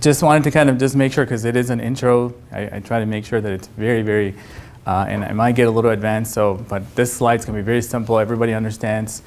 just wanted to kind of just make sure, because it is an intro, I try to make sure that it's very, very, and it might get a little advanced, but this slide's gonna be very simple. Everybody understands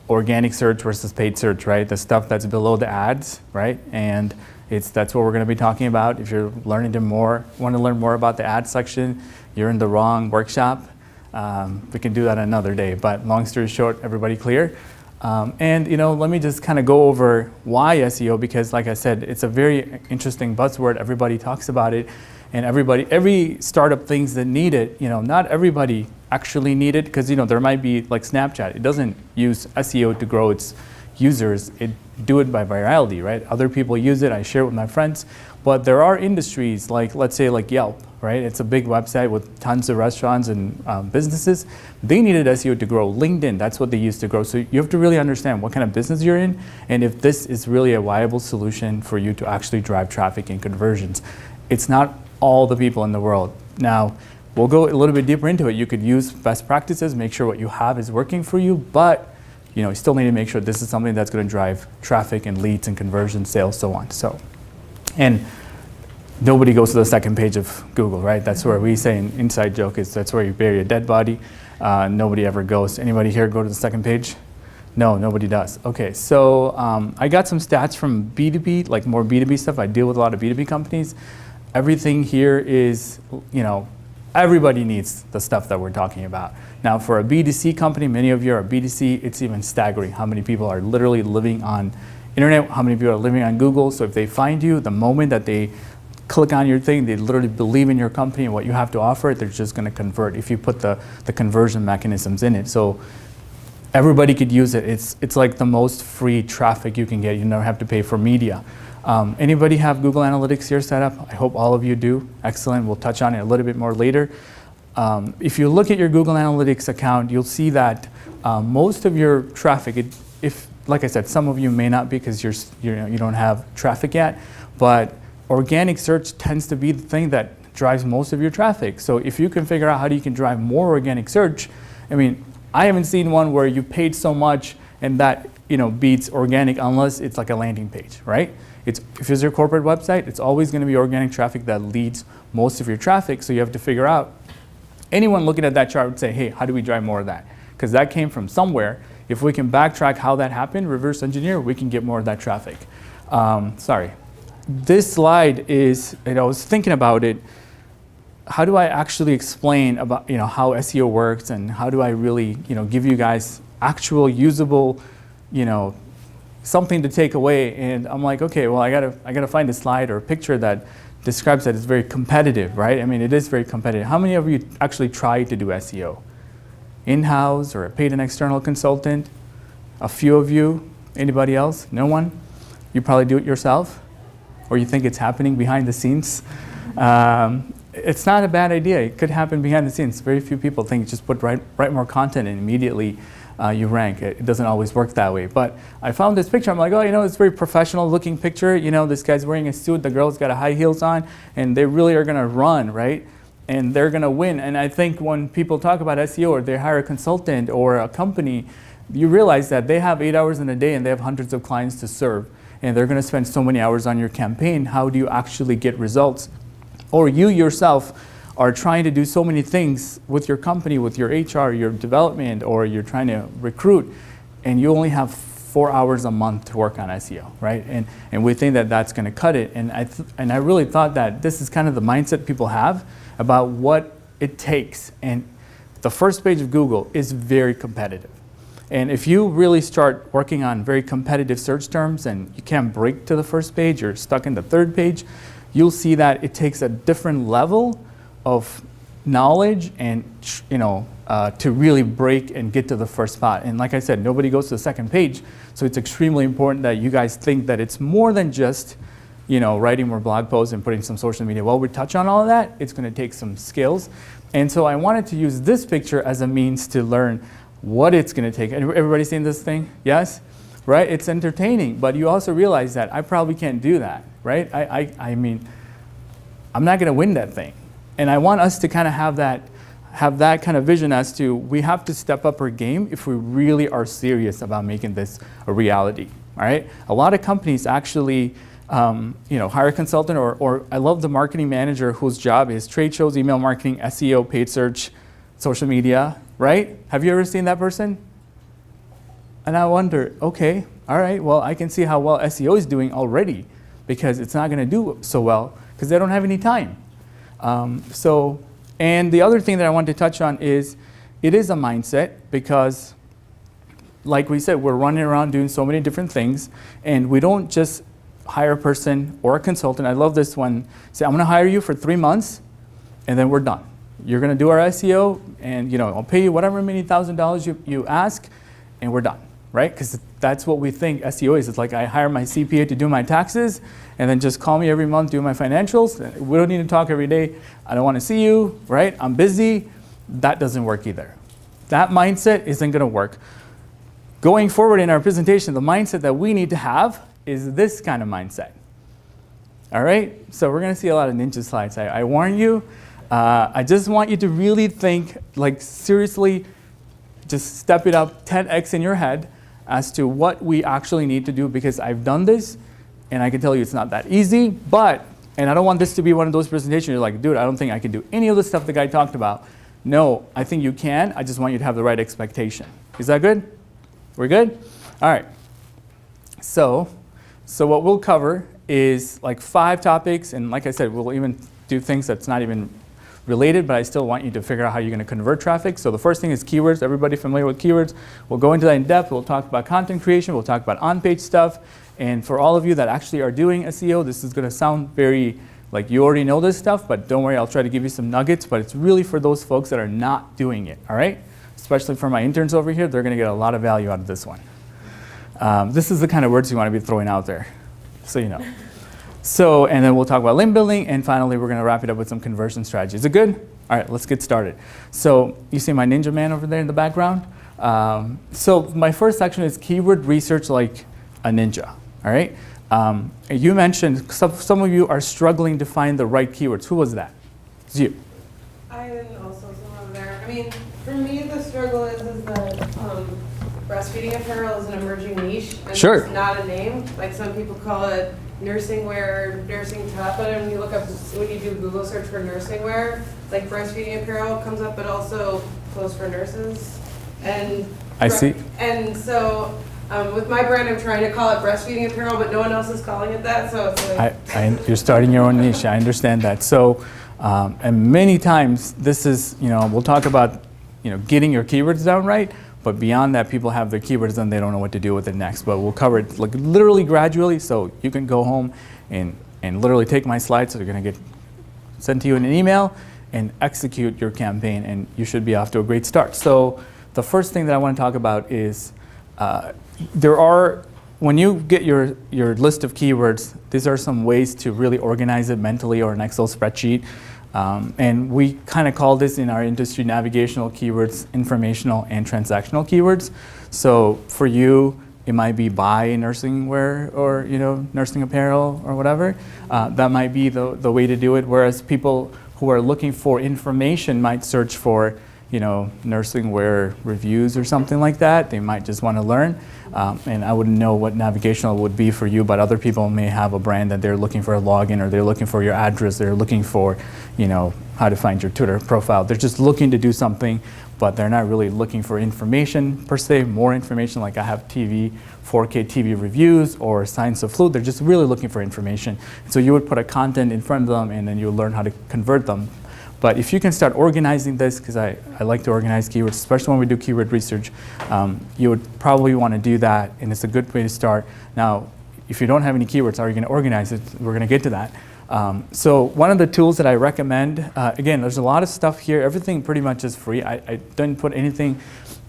organic search versus paid search, right? The stuff that's below the ads, right? And that's what we're gonna be talking about. If you're want to learn more about the ad section, you're in the wrong workshop. We can do that another day, but long story short, everybody clear? And let me just kind of go over why SEO, because like I said, it's a very interesting buzzword. Everybody talks about it, and every startup thinks that need it. Not everybody actually need it, because there might be like Snapchat. It doesn't use SEO to grow its users. It do it by virality, right? Other people use it. I share it with my friends. But there are industries like, let's say, like Yelp, right? It's a big website with tons of restaurants and businesses. They needed SEO to grow. LinkedIn, that's what they used to grow. So you have to really understand what kind of business you're in, and if this is really a viable solution for you to actually drive traffic and conversions. It's not all the people in the world. Now, we'll go a little bit deeper into it. You could use best practices, make sure what you have is working for you, but you still need to make sure this is something that's going to drive traffic and leads and conversion, sales, so on. And nobody goes to the second page of Google, right? That's where we say an inside joke is that's where you bury a dead body. Nobody ever goes. Anybody here go to the second page? No, nobody does. Okay, so I got some stats from B2B, like more B2B stuff. I deal with a lot of B2B companies. Everything here is, everybody needs the stuff that we're talking about. Now, for a B2C company, many of you are B2C, it's even staggering how many people are literally living on internet, how many people are living on Google. So if they find you, the moment that they click on your thing, they literally believe in your company and what you have to offer, they're just going to convert if you put the conversion mechanisms in it. So everybody could use it. It's like the most free traffic you can get. You never have to pay for media. Anybody have Google Analytics here set up? I hope all of you do. Excellent. We'll touch on it a little bit more later. If you look at your Google Analytics account, you'll see that most of your traffic, like I said, some of you may not be because you don't have traffic yet, but organic search tends to be the thing that drives most of your traffic. So if you can figure out how you can drive more organic search, I haven't seen one where you paid so much and that beats organic unless it's like a landing page, right? If it's your corporate website, it's always going to be organic traffic that leads most of your traffic. So you have to figure out, anyone looking at that chart would say, hey, how do we drive more of that? Because that came from somewhere. If we can backtrack how that happened, reverse engineer, we can get more of that traffic. Sorry. This slide is, I was thinking about it, how do I actually explain about how SEO works, and how do I really give you guys actual usable something to take away? And I'm like, okay, well, I gotta find a slide or a picture that describes that it's very competitive, right? It is very competitive. How many of you actually try to do SEO? In-house or a paid and external consultant? A few of you. Anybody else? No one? You probably do it yourself? Or you think it's happening behind the scenes? It's not a bad idea. It could happen behind the scenes. Very few people think just write more content and immediately you rank. It doesn't always work that way. But I found this picture. I'm like, oh, it's a very professional looking picture. This guy's wearing a suit. The girl's got high heels on, and they really are going to run, right? And they're going to win. And I think when people talk about SEO or they hire a consultant or a company, you realize that they have 8 hours in a day and they have hundreds of clients to serve. And they're going to spend so many hours on your campaign. How do you actually get results? Or you yourself are trying to do so many things with your company, with your HR, your development, or you're trying to recruit, and you only have 4 hours a month to work on SEO, right? And we think that that's going to cut it. And I really thought that this is kind of the mindset people have about what it takes. And the first page of Google is very competitive. And if you really start working on very competitive search terms and you can't break to the first page, you're stuck in the third page, you'll see that it takes a different level of knowledge and to really break and get to the first spot. And like I said, nobody goes to the second page, so it's extremely important that you guys think that it's more than just writing more blog posts and putting some social media. Well, we touch on all of that. It's going to take some skills. And so I wanted to use this picture as a means to learn what it's going to take. Everybody seen this thing? Yes? Right? It's entertaining, but you also realize that I probably can't do that, right? I'm not going to win that thing. And I want us to kind of have that kind of vision as to we have to step up our game if we really are serious about making this a reality, all right? A lot of companies actually hire a consultant, or I love the marketing manager whose job is trade shows, email marketing, SEO, paid search, social media, right? Have you ever seen that person? And I wonder, okay, all right, well, I can see how well SEO is doing already, because it's not going to do so well because they don't have any time. And the other thing that I want to touch on is it is a mindset, because like we said, we're running around doing so many different things, and we don't just hire a person or a consultant. I love this one. Say, I'm going to hire you for 3 months, and then we're done. You're going to do our SEO, and I'll pay you whatever many $1,000s you ask, and we're done, right? Because that's what we think SEO is. It's like I hire my CPA to do my taxes, and then just call me every month, do my financials. We don't need to talk every day. I don't want to see you, right? I'm busy. That doesn't work either. That mindset isn't going to work. Going forward in our presentation, the mindset that we need to have is this kind of mindset. All right? So we're going to see a lot of ninja slides. I warn you. I just want you to really think, like seriously, just step it up 10x in your head as to what we actually need to do, because I've done this, and I can tell you it's not that easy, and I don't want this to be one of those presentations you're like, dude, I don't think I can do any of the stuff the guy talked about. No, I think you can. I just want you to have the right expectation. Is that good? We're good? All right. So what we'll cover is like 5 topics, and like I said, we'll even do things that's not even related, but I still want you to figure out how you're going to convert traffic. So the first thing is keywords. Everybody familiar with keywords? We'll go into that in depth. We'll talk about content creation. We'll talk about on-page stuff. And for all of you that actually are doing SEO, this is going to sound very like you already know this stuff, but don't worry, I'll try to give you some nuggets, but it's really for those folks that are not doing it, all right? Especially for my interns over here, they're going to get a lot of value out of this one. This is the kind of words you want to be throwing out there, so you know. So, and then we'll talk about link building, and finally we're going to wrap it up with some conversion strategies. Is it good? All right, let's get started. So you see my ninja man over there in the background? So my first section is keyword research like a ninja, all right? You mentioned some of you are struggling to find the right keywords. Who was that? It's you. I and also some over there. I mean, for me, the struggle is that breastfeeding apparel is an emerging niche. And Sure. It's not a name. Like some people call it nursing wear, nursing top. But when you look up, when you do Google search for nursing wear, like breastfeeding apparel comes up, but also clothes for nurses. And I see. And so with my brand, I'm trying to call it breastfeeding apparel, but no one else is calling it that. So it's like You're starting your own niche. I understand that. So, and many times this is, we'll talk about, getting your keywords down right. But beyond that, people have their keywords and they don't know what to do with it next. But we'll cover it like literally gradually, so you can go home and literally take my slides. So they're going to get sent to you in an email and execute your campaign, and you should be off to a great start. So the first thing that I want to talk about is when you get your list of keywords, these are some ways to really organize it mentally or an Excel spreadsheet. And we kind of call this in our industry navigational keywords, informational, and transactional keywords. So for you, it might be buy nursing wear or nursing apparel or whatever. That might be the way to do it. Whereas people who are looking for information might search for nursing wear reviews or something like that. They might just want to learn. And I wouldn't know what navigational would be for you, but other people may have a brand that they're looking for a login, or they're looking for your address, they're looking for, how to find your Twitter profile. They're just looking to do something, but they're not really looking for information per se, more information like I have 4K TV reviews or science of flu. They're just really looking for information. So you would put a content in front of them, and then you'll learn how to convert them. But if you can start organizing this, because I like to organize keywords, especially when we do keyword research, you would probably want to do that, and it's a good way to start. Now, if you don't have any keywords, how are you going to organize it? We're going to get to that. So one of the tools that I recommend, again, there's a lot of stuff here. Everything pretty much is free. I didn't put anything.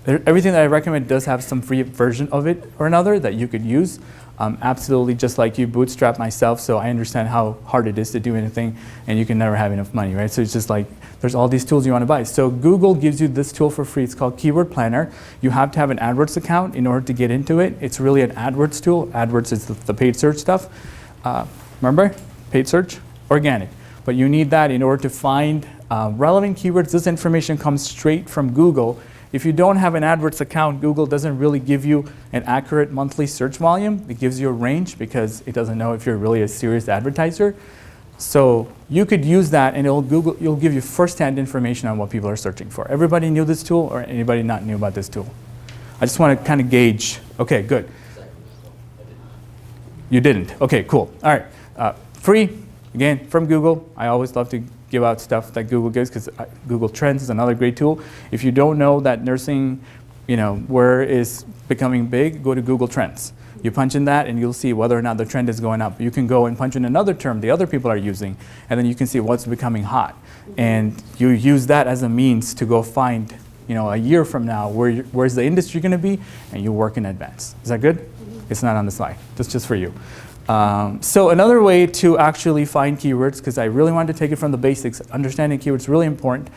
Everything that I recommend does have some free version of it or another that you could use. Absolutely, just like you, bootstrap myself, so I understand how hard it is to do anything, and you can never have enough money, right? So it's just like, there's all these tools you want to buy. So Google gives you this tool for free. It's called Keyword Planner. You have to have an AdWords account in order to get into it. It's really an AdWords tool. AdWords is the paid search stuff. Remember? Paid search, organic. But you need that in order to find relevant keywords. This information comes straight from Google, If you don't have an AdWords account, Google doesn't really give you an accurate monthly search volume. It gives you a range because it doesn't know if you're really a serious advertiser. So you could use that, and you'll give you first-hand information on what people are searching for. Everybody knew this tool, or anybody not knew about this tool? I just want to kind of gauge. Okay, good. You didn't. Okay, cool. All right. Free, again, from Google. I always love to give out stuff that Google gives because Google Trends is another great tool. If you don't know that nursing, where is becoming big, go to Google Trends. You punch in that and you'll see whether or not the trend is going up. You can go and punch in another term the other people are using, and then you can see what's becoming hot. And you use that as a means to go find, a year from now, where's the industry going to be, and you work in advance. Is that good? It's not on the slide. That's just for you. So another way to actually find keywords, because I really wanted to take it from the basics, understanding keywords is really important.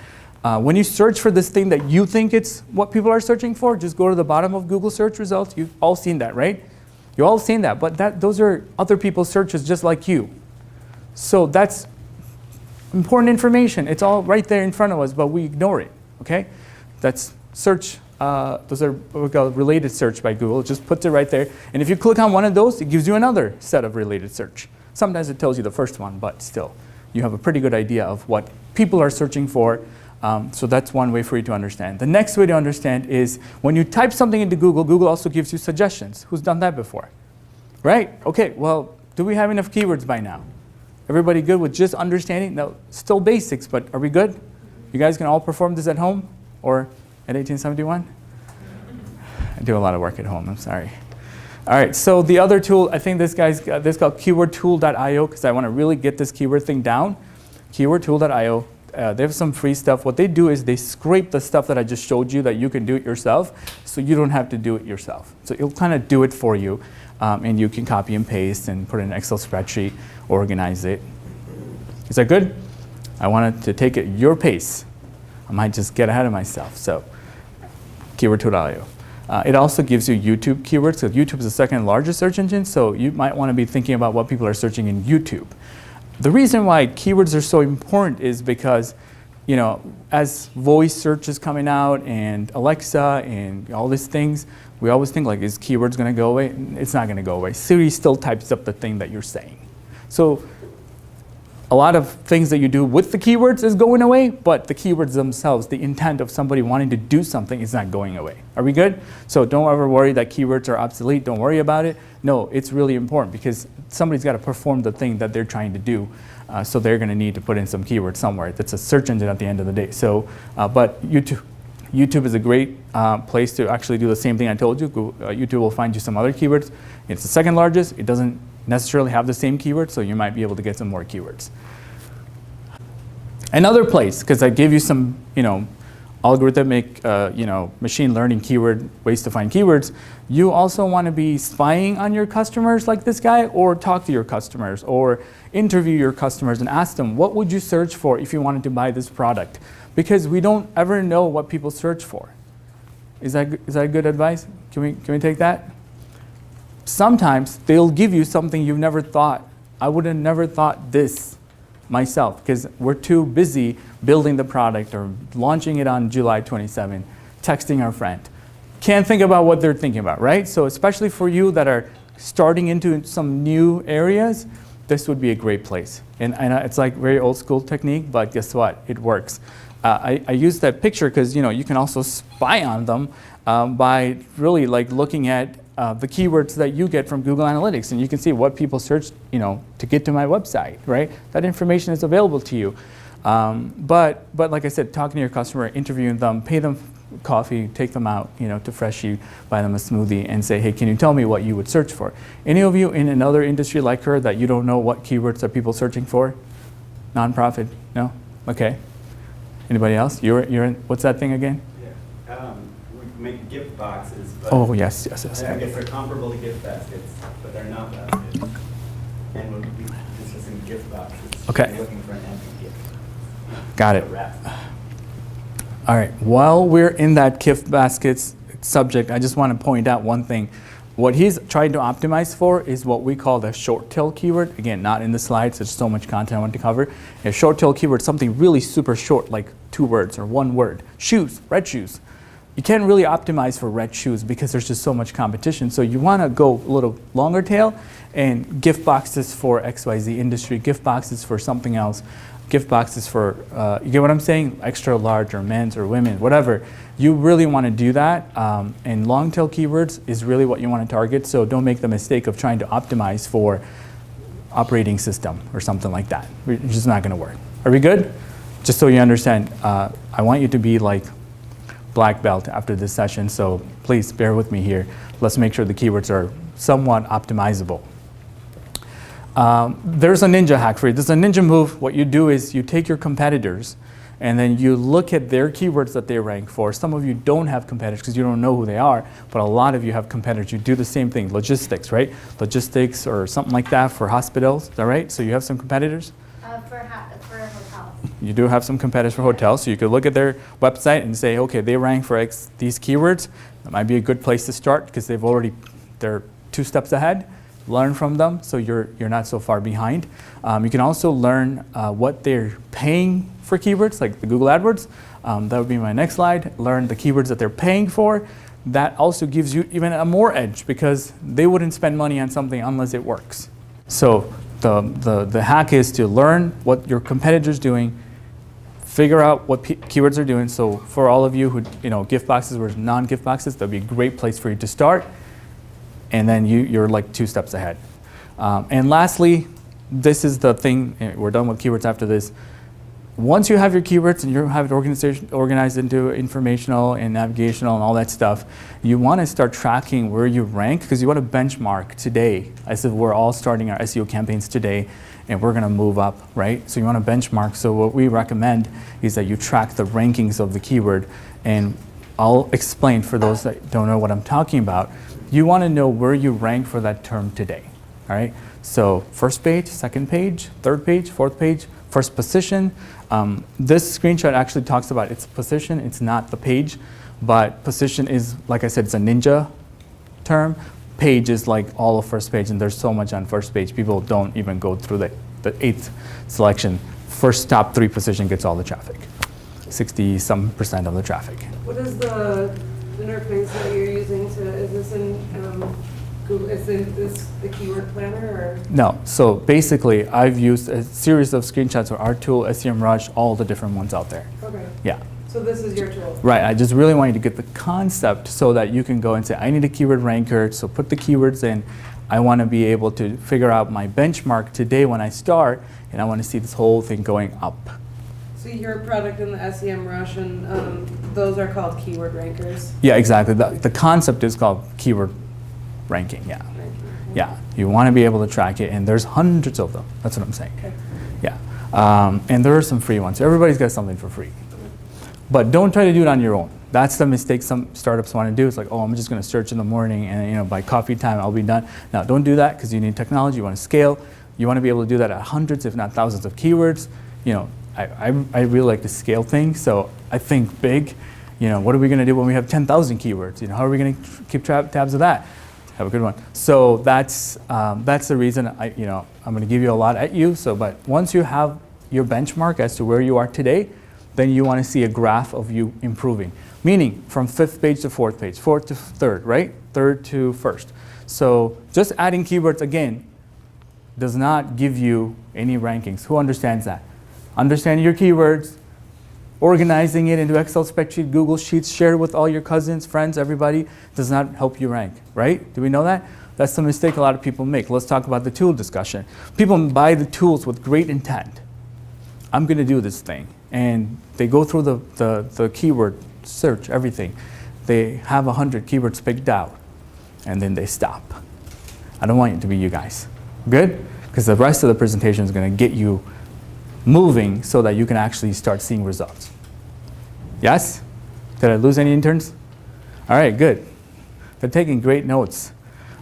When you search for this thing that you think it's what people are searching for, just go to the bottom of Google search results. You've all seen that, right? You've all seen that, but those are other people's searches just like you. So that's important information. It's all right there in front of us, but we ignore it, okay? That's search. Those are what we call related search by Google. It just puts it right there. And if you click on one of those, it gives you another set of related search. Sometimes it tells you the first one, but still, you have a pretty good idea of what people are searching for. So that's one way for you to understand. The next way to understand is when you type something into Google, Google also gives you suggestions. Who's done that before? Right? Okay, well, do we have enough keywords by now? Everybody good with just understanding? No, still basics, but are we good? You guys can all perform this at home or at 1871? I do a lot of work at home, I'm sorry. All right, so the other tool, I think this called keywordtool.io because I want to really get this keyword thing down. Keywordtool.io. They have some free stuff. What they do is they scrape the stuff that I just showed you that you can do it yourself, so you don't have to do it yourself. So it'll kind of do it for you, and you can copy and paste and put it in an Excel spreadsheet, organize it. Is that good? I wanted to take it your pace. I might just get ahead of myself. So keywordtool.io. It also gives you YouTube keywords. So YouTube is the second largest search engine, so you might want to be thinking about what people are searching in YouTube. The reason why keywords are so important is because, as voice search is coming out and Alexa and all these things, we always think like, is keywords going to go away? It's not going to go away. Siri still types up the thing that you're saying. So a lot of things that you do with the keywords is going away, but the keywords themselves, the intent of somebody wanting to do something is not going away. Are we good? So don't ever worry that keywords are obsolete. Don't worry about it. No, it's really important because somebody's got to perform the thing that they're trying to do. So they're going to need to put in some keywords somewhere. That's a search engine at the end of the day. So, but YouTube is a great place to actually do the same thing I told you. YouTube will find you some other keywords. It's the second largest. It doesn't necessarily have the same keywords, so you might be able to get some more keywords. Another place, because I gave you some, algorithmic, machine learning keyword ways to find keywords, you also want to be spying on your customers like this guy, or talk to your customers, or interview your customers and ask them, what would you search for if you wanted to buy this product? Because we don't ever know what people search for. Is that good advice? Can we take that? Sometimes they'll give you something you've never thought. I would have never thought this myself because we're too busy building the product or launching it on July 27, texting our friend. Can't think about what they're thinking about, right? So especially for you that are starting into some new areas, this would be a great place. And it's like very old school technique, but guess what? It works. I use that picture because you can also spy on them by really like looking at the keywords that you get from Google Analytics, and you can see what people search, to get to my website, right? That information is available to you. But like I said, talking to your customer, interviewing them, pay them coffee, take them out, to Freshie, buy them a smoothie, and say, hey, can you tell me what you would search for? Any of you in another industry like her that you don't know what keywords are people searching for? Nonprofit? No? Okay. Anybody else? You're in, what's that thing again? Yeah. We make gift boxes. But oh, yes. I guess they're comparable to gift baskets, but they're not baskets. And it's just in gift boxes. Okay. You're looking for an empty gift. Got it. All right. While we're in that gift baskets subject, I just want to point out one thing. What he's trying to optimize for is what we call the short tail keyword. Again, not in the slides. There's so much content I want to cover. A short tail keyword, something really super short, like 2 words or 1 word. Shoes, red shoes. you can't really optimize for red shoes because there's just so much competition. So you want to go a little longer tail and gift boxes for XYZ industry, gift boxes for something else, gift boxes for, you get what I'm saying? Extra large or men's or women, whatever. You really want to do that. And long tail keywords is really what you want to target. So don't make the mistake of trying to optimize for operating system or something like that. It's just not going to work. Are we good? Just so you understand, I want you to be like black belt after this session, so please bear with me here. Let's make sure the keywords are somewhat optimizable. There's a ninja hack for you. There's a ninja move. What you do is you take your competitors and then you look at their keywords that they rank for. Some of you don't have competitors because you don't know who they are, but a lot of you have competitors. You do the same thing, logistics, right? Logistics or something like that for hospitals, is that right? So you have some competitors? For hotels. You do have some competitors for hotels, so you could look at their website and say, okay, they rank for X, these keywords. That might be a good place to start because they're 2 steps ahead. Learn from them so you're not so far behind. You can also learn what they're paying for keywords, like the Google AdWords. That would be my next slide. Learn the keywords that they're paying for. That also gives you even a more edge because they wouldn't spend money on something unless it works. So the hack is to learn what your competitor's doing, figure out what keywords are doing. So for all of you who, gift boxes or non-gift boxes, that'd be a great place for you to start. And then you're like 2 steps ahead. And lastly, this is the thing, we're done with keywords after this. Once you have your keywords and you have it organized into informational and navigational and all that stuff, you want to start tracking where you rank because you want to benchmark today. As if we're all starting our SEO campaigns today and we're going to move up, right? So you want to benchmark. So what we recommend is that you track the rankings of the keyword. And I'll explain for those that don't know what I'm talking about. You want to know where you rank for that term today, all right? So first page, second page, third page, fourth page, first position. This screenshot actually talks about its position. It's not the page, but position is, like I said, it's a ninja term. Page is like all of first page, and there's so much on first page. People don't even go through the 8th selection. First top 3 position gets all the traffic, 60-some% of the traffic. What is the interface that you're using is this in Google, is this the keyword planner or? No, so basically I've used a series of screenshots of our tool, SEMrush, all the different ones out there. Okay. Yeah. So this is your tool? Right, I just really want you to get the concept so that you can go and say, I need a keyword ranker, so put the keywords in. I want to be able to figure out my benchmark today when I start, and I want to see this whole thing going up. So your product in the SEMrush and those are called keyword rankers? Yeah, exactly. The concept is called keyword ranking, yeah. Yeah, you want to be able to track it, and there's hundreds of them. That's what I'm saying. Okay. Yeah, and there are some free ones. Everybody's got something for free. But don't try to do it on your own. That's the mistake some startups want to do. It's like, oh, I'm just going to search in the morning, and by coffee time I'll be done. Now, don't do that because you need technology. You want to scale. You want to be able to do that at hundreds, if not thousands, of keywords. I really like to scale things, so I think big. What are we going to do when we have 10,000 keywords? How are we going to keep tabs of that? Have a good one. So that's the reason I'm going to give you a lot at you. But once you have your benchmark as to where you are today, then you want to see a graph of you improving. Meaning from 5th page to 4th page, 4th to 3rd, right? 3rd to 1st. So just adding keywords again does not give you any rankings. Who understands that? Understanding your keywords, organizing it into Excel spreadsheet, Google Sheets, share it with all your cousins, friends, everybody, does not help you rank, right? Do we know that? That's the mistake a lot of people make. Let's talk about the tool discussion. People buy the tools with great intent. I'm going to do this thing. And they go through the keyword search, everything. They have 100 keywords picked out, and then they stop. I don't want it to be you guys. Good? Because the rest of the presentation is going to get you moving so that you can actually start seeing results. Yes? Did I lose any interns? All right, good. They're taking great notes.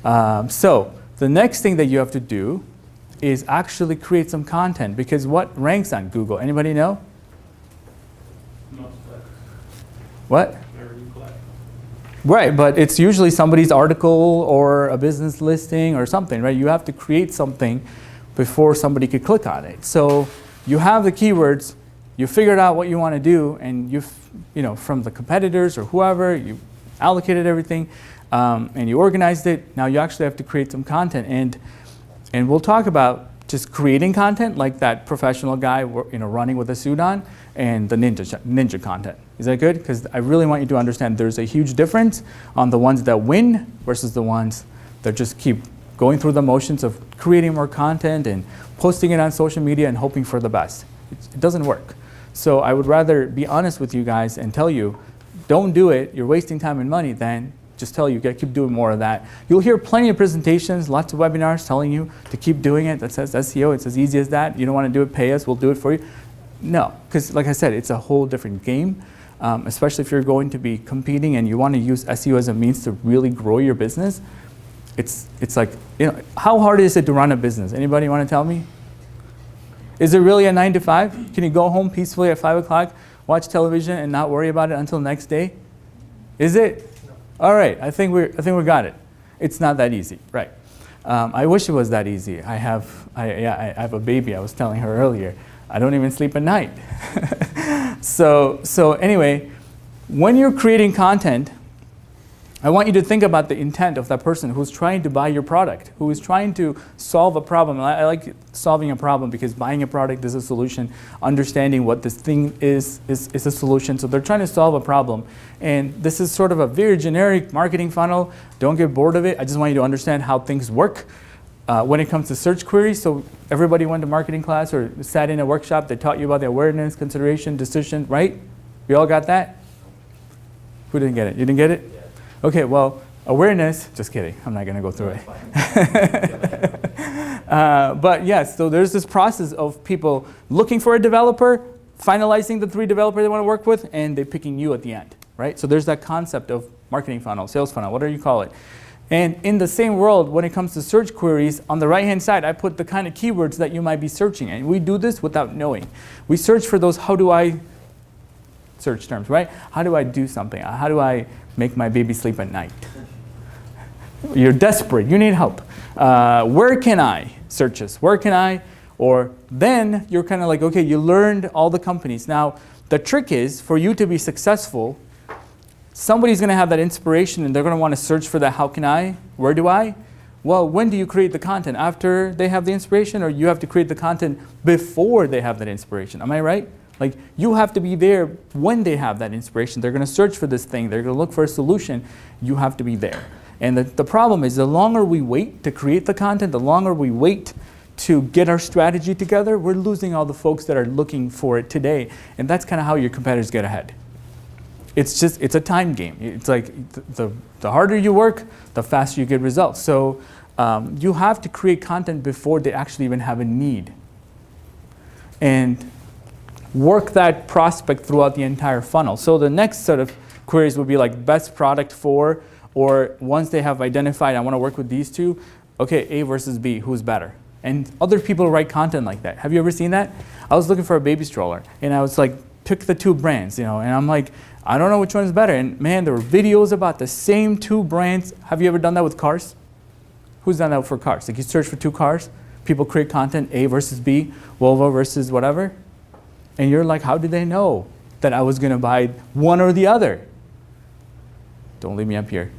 So the next thing that you have to do is actually create some content, because what ranks on Google? Anybody know? What? Right, but it's usually somebody's article or a business listing or something, right? You have to create something before somebody could click on it. So you have the keywords, you figured out what you want to do, and from the competitors or whoever, you allocated everything, and you organized it. Now you actually have to create some content, and we'll talk about just creating content like that professional guy, running with a suit on, and the ninja content. Is that good? Because I really want you to understand there's a huge difference on the ones that win versus the ones that just keep going through the motions of creating more content and posting it on social media and hoping for the best. It doesn't work. So I would rather be honest with you guys and tell you, don't do it, you're wasting time and money, than just tell you, gotta keep doing more of that. You'll hear plenty of presentations, lots of webinars telling you to keep doing it. That says SEO, it's as easy as that. You don't wanna do it, pay us, we'll do it for you. No, because like I said, it's a whole different game, especially if you're going to be competing and you wanna use SEO as a means to really grow your business. It's like, how hard is it to run a business? Anybody wanna tell me? Is it really a 9 to 5? Can you go home peacefully at 5 o'clock, watch television, and not worry about it until next day? Is it? No. All right, I think we got it. It's not that easy, right? I wish it was that easy. I have a baby. I was telling her earlier. I don't even sleep at night. So anyway, when you're creating content, I want you to think about the intent of that person who's trying to buy your product, who is trying to solve a problem. I like solving a problem because buying a product is a solution. Understanding what this thing is a solution. So they're trying to solve a problem. And this is sort of a very generic marketing funnel. Don't get bored of it. I just want you to understand how things work when it comes to search queries. So everybody went to marketing class or sat in a workshop that taught you about the awareness, consideration, decision, right? We all got that? Who didn't get it? You didn't get it? Okay, well, awareness, just kidding, I'm not gonna go through it. But yes, so there's this process of people looking for a developer, finalizing the 3 developers they wanna work with, and they're picking you at the end, right? So there's that concept of marketing funnel, sales funnel, whatever you call it. And in the same world, when it comes to search queries, on the right-hand side, I put the kind of keywords that you might be searching. And we do this without knowing. We search for those how do I search terms, right? How do I do something? How do I make my baby sleep at night? You're desperate, you need help. Where can I search this? Where can I? Or then you're kind of like, okay, you learned all the companies. Now, the trick is for you to be successful, somebody's gonna have that inspiration and they're gonna wanna search for that how can I? Where do I? Well, when do you create the content? After they have the inspiration, or you have to create the content before they have that inspiration? Am I right? Like, you have to be there when they have that inspiration. They're going to search for this thing. They're going to look for a solution. You have to be there. And the problem is the longer we wait to create the content, the longer we wait to get our strategy together, we're losing all the folks that are looking for it today. And that's kind of how your competitors get ahead. It's a time game. It's like the harder you work, the faster you get results. So you have to create content before they actually even have a need. And work that prospect throughout the entire funnel. So the next set of queries would be like best product for, or once they have identified, I want to work with these two, okay, A versus B, who's better? And other people write content like that. Have you ever seen that? I was looking for a baby stroller, and I was like, pick the 2 brands, and I'm like, I don't know which one is better. And man, there were videos about the same 2 brands. Have you ever done that with cars? Who's done that for cars? Like you search for 2 cars, people create content, A versus B, Volvo versus whatever. And you're like, how did they know that I was going to buy one or the other? Don't leave me up here.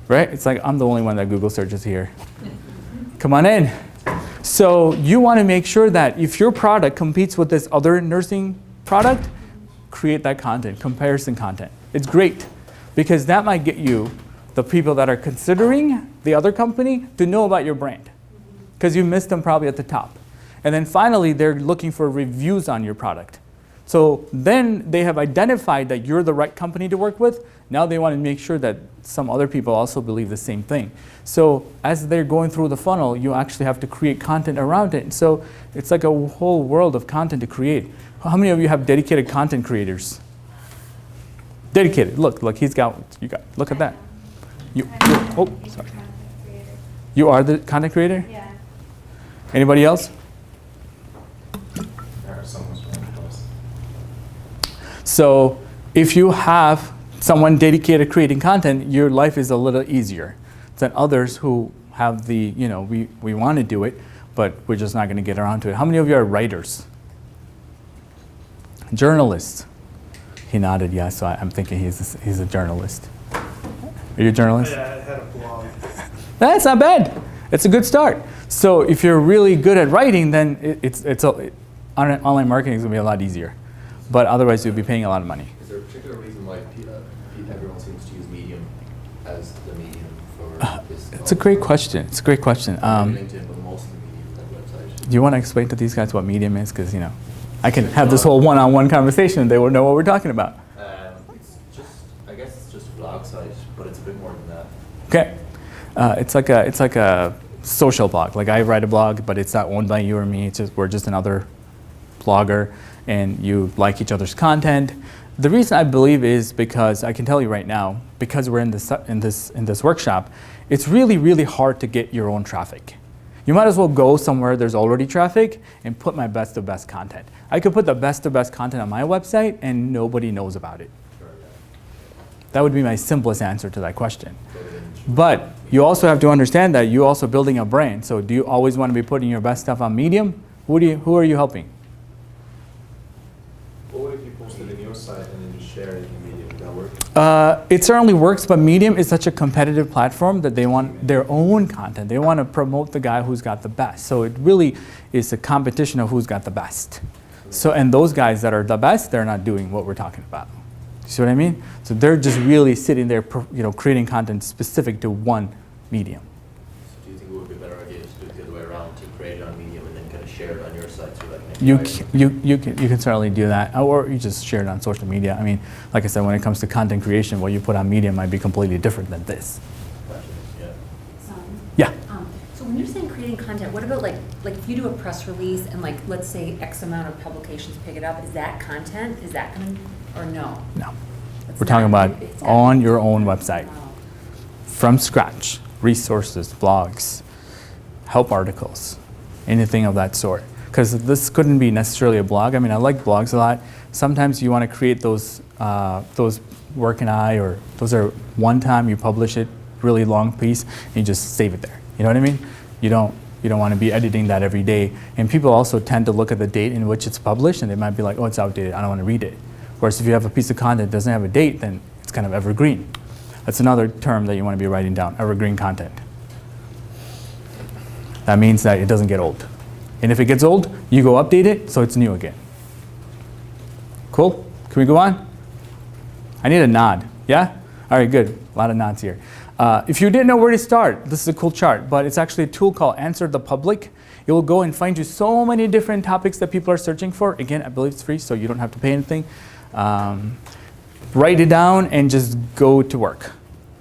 Right? It's like I'm the only one that Google searches here. Come on in. So you want to make sure that if your product competes with this other nursing product, create that content, comparison content. It's great because that might get you the people that are considering the other company to know about your brand because you missed them probably at the top. And then finally, they're looking for reviews on your product. So then they have identified that you're the right company to work with. Now they want to make sure that some other people also believe the same thing. So as they're going through the funnel, you actually have to create content around it. So it's like a whole world of content to create. How many of you have dedicated content creators? Dedicated. Look, he's got, look at that. Oh, sorry. You are the content creator? Yeah. Anybody else? So if you have someone dedicated creating content, your life is a little easier than others who have the, we want to do it, but we're just not going to get around to it. How many of you are writers? Journalist. He nodded yes, so I'm thinking he's a journalist. Are you a journalist? Yeah, I had a blog. That's not bad. It's a good start. So if you're really good at writing, then online marketing is going to be a lot easier. But otherwise, you'll be paying a lot of money. Is there a particular reason why everyone seems to use Medium as the medium for this? It's a great question. It's a great question. LinkedIn, but mostly Medium, that website. Do you want to explain to these guys what Medium is? Because, I can have this whole one-on-one conversation and they will know what we're talking about. It's just, I guess it's just a blog site, but it's a bit more than that. Okay. It's like a social blog. Like I write a blog, but it's not owned by you or me. We're just another blogger, and you like each other's content. The reason I believe is because I can tell you right now, because we're in this workshop, it's really, really hard to get your own traffic. You might as well go somewhere there's already traffic and put my best of best content. I could put the best of best content on my website and nobody knows about it. That would be my simplest answer to that question. But you also have to understand that you're also building a brand. So do you always want to be putting your best stuff on Medium? Who are you helping? What if you post it in your site and then just share it in Medium? Would that work? It certainly works, but Medium is such a competitive platform that they want their own content. They want to promote the guy who's got the best. So it really is a competition of who's got the best. So, and those guys that are the best, they're not doing what we're talking about. You see what I mean? So they're just really sitting there, creating content specific to one medium. So do you think it would be a better idea to do it the other way around, to create it on Medium and then kind of share it on your site? So like You can certainly do that, or you just share it on social media. I mean, like I said, when it comes to content creation, what you put on Medium might be completely different than this. Gotcha. Yeah. Yeah. So when you're saying creating content, what about like if you do a press release and like let's say X amount of publications pick it up, is that content? Is that going to, or no? No. It's We're talking not- about it's on not- your own website, Wow. from scratch, resources, blogs, help articles, anything of that sort. Because this couldn't be necessarily a blog. I mean, I like blogs a lot. Sometimes you want to create those work in eye, or those are one time you publish it, really long piece, and you just save it there. You know what I mean? You don't want to be editing that every day. And people also tend to look at the date in which it's published, and they might be like, oh, it's outdated, I don't want to read it. Whereas if you have a piece of content that doesn't have a date, then it's kind of evergreen. That's another term that you want to be writing down, evergreen content. That means that it doesn't get old. And if it gets old, you go update it so it's new again. Cool? Can we go on? I need a nod. Yeah? All right, good. A lot of nods here. If you didn't know where to start, this is a cool chart, but it's actually a tool called Answer the Public. It will go and find you so many different topics that people are searching for. Again, I believe it's free, so you don't have to pay anything. Write it down and just go to work.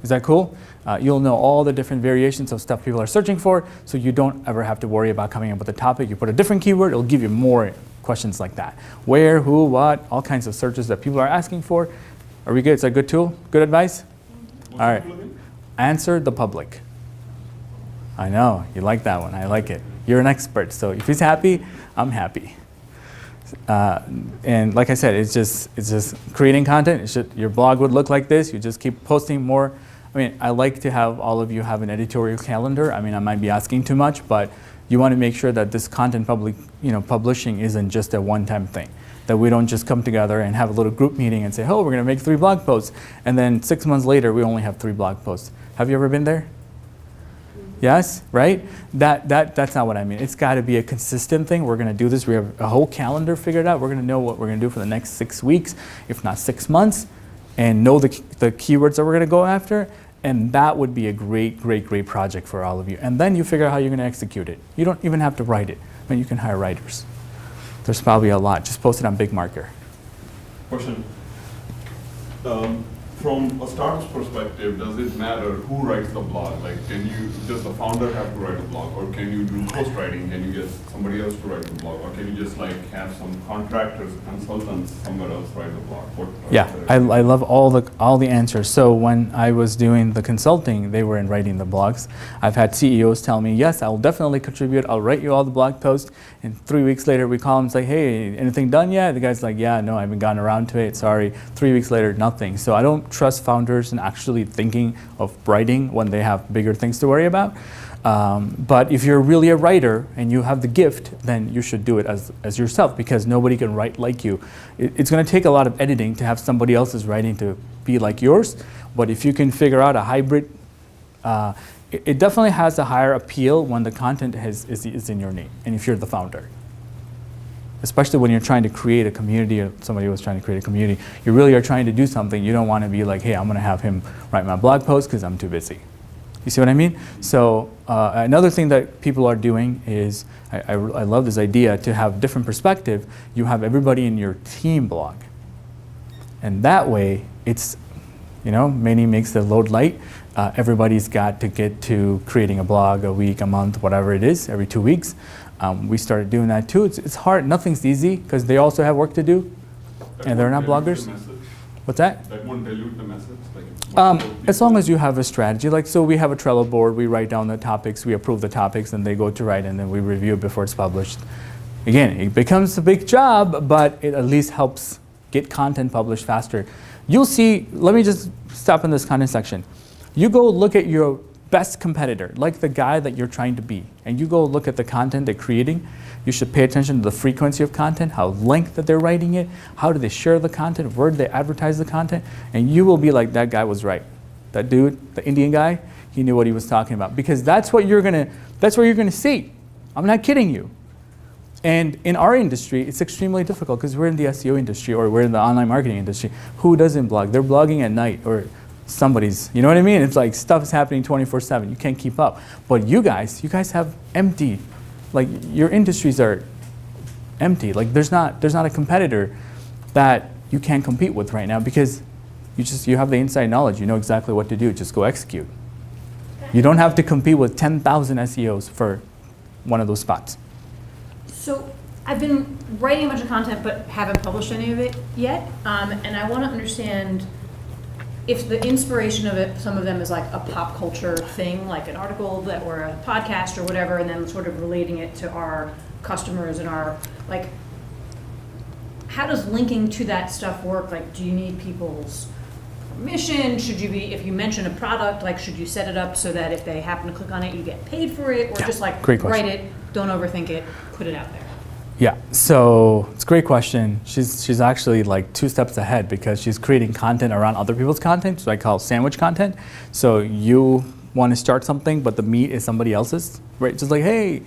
Is that cool? You'll know all the different variations of stuff people are searching for, so you don't ever have to worry about coming up with a topic. You put a different keyword, it'll give you more questions like that. Where, who, what, all kinds of searches that people are asking for. Are we good? Is that a good tool? Good advice? All right. Answer the Public. I know, you like that one. I like it. You're an expert, so if he's happy, I'm happy. And like I said, it's just creating content. Your blog would look like this. You just keep posting more. I mean, I like to have all of you have an editorial calendar. I mean, I might be asking too much, but you want to make sure that this content publishing isn't just a one-time thing. That we don't just come together and have a little group meeting and say, oh, we're going to make 3 blog posts. And then 6 months later, we only have 3 blog posts. Have you ever been there? Yes, right? That's not what I mean. It's got to be a consistent thing. We're going to do this. We have a whole calendar figured out. We're going to know what we're going to do for the next 6 weeks, if not 6 months, and know the keywords that we're going to go after. And that would be a great, great, great project for all of you. And then you figure out how you're going to execute it. You don't even have to write it. I mean, you can hire writers. There's probably a lot. Just post it on Big Marker. Question. From a startup's perspective, does it matter who writes the blog? Like, does the founder have to write a blog, or can you do post-writing? Can you get somebody else to write the blog, or can you just like have some contractors, consultants, somewhere else write the blog? Yeah, I love all the answers. So when I was doing the consulting, they were in writing the blogs. I've had CEOs tell me, yes, I will definitely contribute. I'll write you all the blog posts. And 3 weeks later, we call them and say, hey, anything done yet? The guy's like, yeah, no, I haven't gotten around to it. Sorry. 3 weeks later, nothing. So I don't trust founders in actually thinking of writing when they have bigger things to worry about. But if you're really a writer and you have the gift, then you should do it as yourself, because nobody can write like you. It's going to take a lot of editing to have somebody else's writing to be like yours. But if you can figure out a hybrid, it definitely has a higher appeal when the content is in your name, and if you're the founder. Especially when you're trying to create a community, or somebody was trying to create a community, you really are trying to do something. You don't want to be like, hey, I'm going to have him write my blog post because I'm too busy. You see what I mean? So another thing that people are doing is, I love this idea to have different perspective. You have everybody in your team blog. And that way, it's, many makes the load light. Everybody's got to get to creating a blog a week, a month, whatever it is, every 2 weeks. We started doing that too. It's hard. Nothing's easy because they also have work to do, and they're not bloggers. What's that? That won't dilute the message? Like As long as you have a strategy. Like, so we have a Trello board, we write down the topics, we approve the topics, and they go to write, and then we review it before it's published. Again, it becomes a big job, but it at least helps get content published faster. You'll see, let me just stop in this content section. You go look at your best competitor, like the guy that you're trying to be, and you go look at the content they're creating. You should pay attention to the frequency of content, how length that they're writing it, how do they share the content, where do they advertise the content, and you will be like, that guy was right. That dude, the Indian guy, he knew what he was talking about, because that's what you're gonna see. I'm not kidding you. And in our industry, it's extremely difficult because we're in the SEO industry, or we're in the online marketing industry. Who doesn't blog? They're blogging at night, or somebody's, you know what I mean? It's like stuff is happening 24/7. You can't keep up. But you guys have empty, like your industries are empty. Like there's not a competitor that you can't compete with right now, because you have the inside knowledge. You know exactly what to do. Just go execute. You don't have to compete with 10,000 SEOs for one of those spots. So I've been writing a bunch of content but haven't published any of it yet, and I want to understand if the inspiration of it, some of them is like a pop culture thing, like an article or a podcast or whatever, and then sort of relating it to our customers and our, like, how does linking to that stuff work? Like, do you need people's permission? Should you be, if you mention a product, like, should you set it up so that if they happen to click on it, you get paid for it? Or Yeah, just like, great question. write it, don't overthink it, put it out there? Yeah, so it's a great question. She's actually like 2 steps ahead, because she's creating content around other people's content, so I call it sandwich content. So you want to start something, but the meat is somebody else's, right? Just like, hey,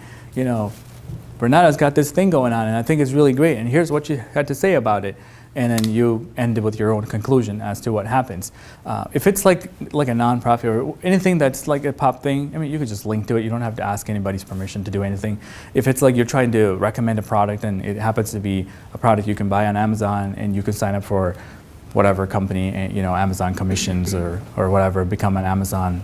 Bernardo's got this thing going on, and I think it's really great, and here's what you had to say about it. And then you end it with your own conclusion as to what happens. If it's like a nonprofit or anything that's like a pop thing, I mean, you could just link to it. You don't have to ask anybody's permission to do anything. If it's like you're trying to recommend a product and it happens to be a product you can buy on Amazon, and you can sign up for whatever company, Amazon commissions or whatever, become an Amazon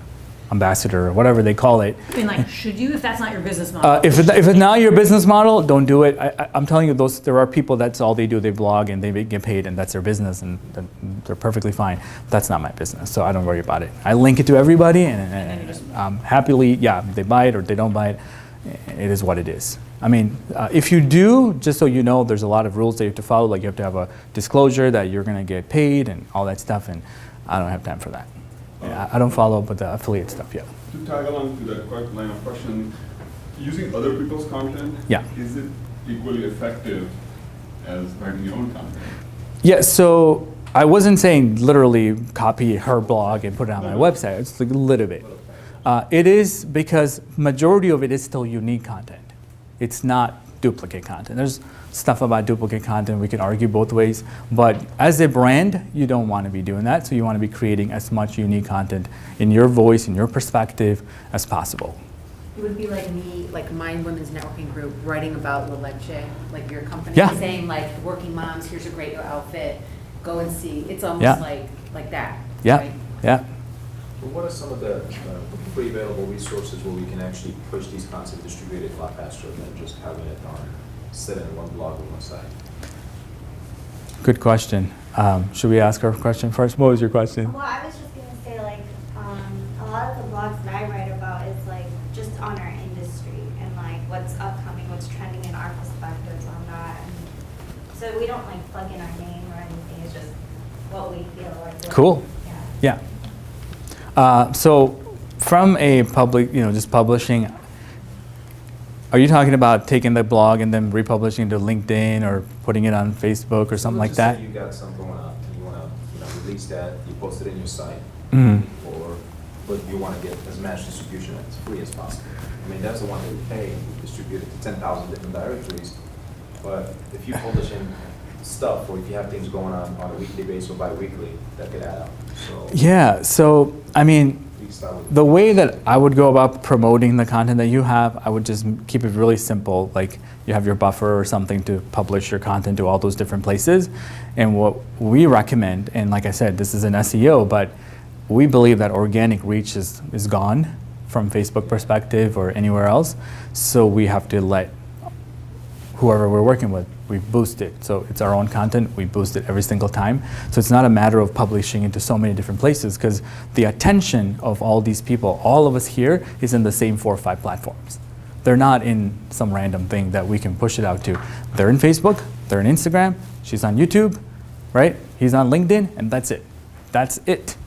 ambassador or whatever they call it. I mean, like, should you, if that's not your business model? If it's not your business model, don't do it. I'm telling you, there are people, that's all they do. They blog and they get paid, and that's their business, and they're perfectly fine. That's not my business, so I don't worry about it. I link it to everybody, and happily, they buy it or they don't buy it. It is what it is. I mean, if you do, just so you know, there's a lot of rules that you have to follow. Like, you have to have a disclosure that you're going to get paid and all that stuff, and I don't have time for that. I don't follow up with the affiliate stuff yet. To tag along to that line of question, using other people's content, is it equally effective as writing your own content? Yeah, so I wasn't saying literally copy her blog and put it on my website. It's like a little bit. It is, because majority of it is still unique content. It's not duplicate content. There's stuff about duplicate content, we can argue both ways, but as a brand, you don't want to be doing that, so you want to be creating as much unique content in your voice, in your perspective, as possible. It would be like me, like my women's networking group, writing about La Leche, like your company, Yeah. saying like, working moms, here's a great outfit, go and see. It's almost like that. Yeah, right? yeah. Well, what are some of the free available resources where we can actually push these concepts, distribute it a lot faster than just having it sit in one blog on one site? Good question. Should we ask her a question first? What was your question? Well, I was just gonna say, like, a lot of the blogs that I write about is like just on our industry and like what's upcoming, what's trending in our perspectives on that. And so we don't like plug in our name or anything. It's just what we feel like. Cool. Yeah. Yeah. So From a public, just publishing, are you talking about taking the blog and then republishing to LinkedIn or putting it on Facebook or something like that? Let's just say you got something going on, and you want to release that, you post it in your site, Mhm. but you want to get as much distribution as free as possible. I mean, that's the one that we pay, we distribute it to 10,000 different directories. But if you publish in stuff, or if you have things going on a weekly basis or bi-weekly, that could add up. So Yeah, so, I mean, we can start with. the way that I would go about promoting the content that you have, I would just keep it really simple. Like you have your buffer or something to publish your content to all those different places. And what we recommend, and like I said, this is an SEO, but we believe that organic reach is gone from Facebook perspective or anywhere else. So we have to let whoever we're working with, we boost it. So it's our own content, we boost it every single time. So it's not a matter of publishing into so many different places, because the attention of all these people, all of us here, is in the same 4 or 5 platforms. They're not in some random thing that we can push it out to. They're in Facebook, they're in Instagram, she's on YouTube, right? He's on LinkedIn, and that's it. That's it.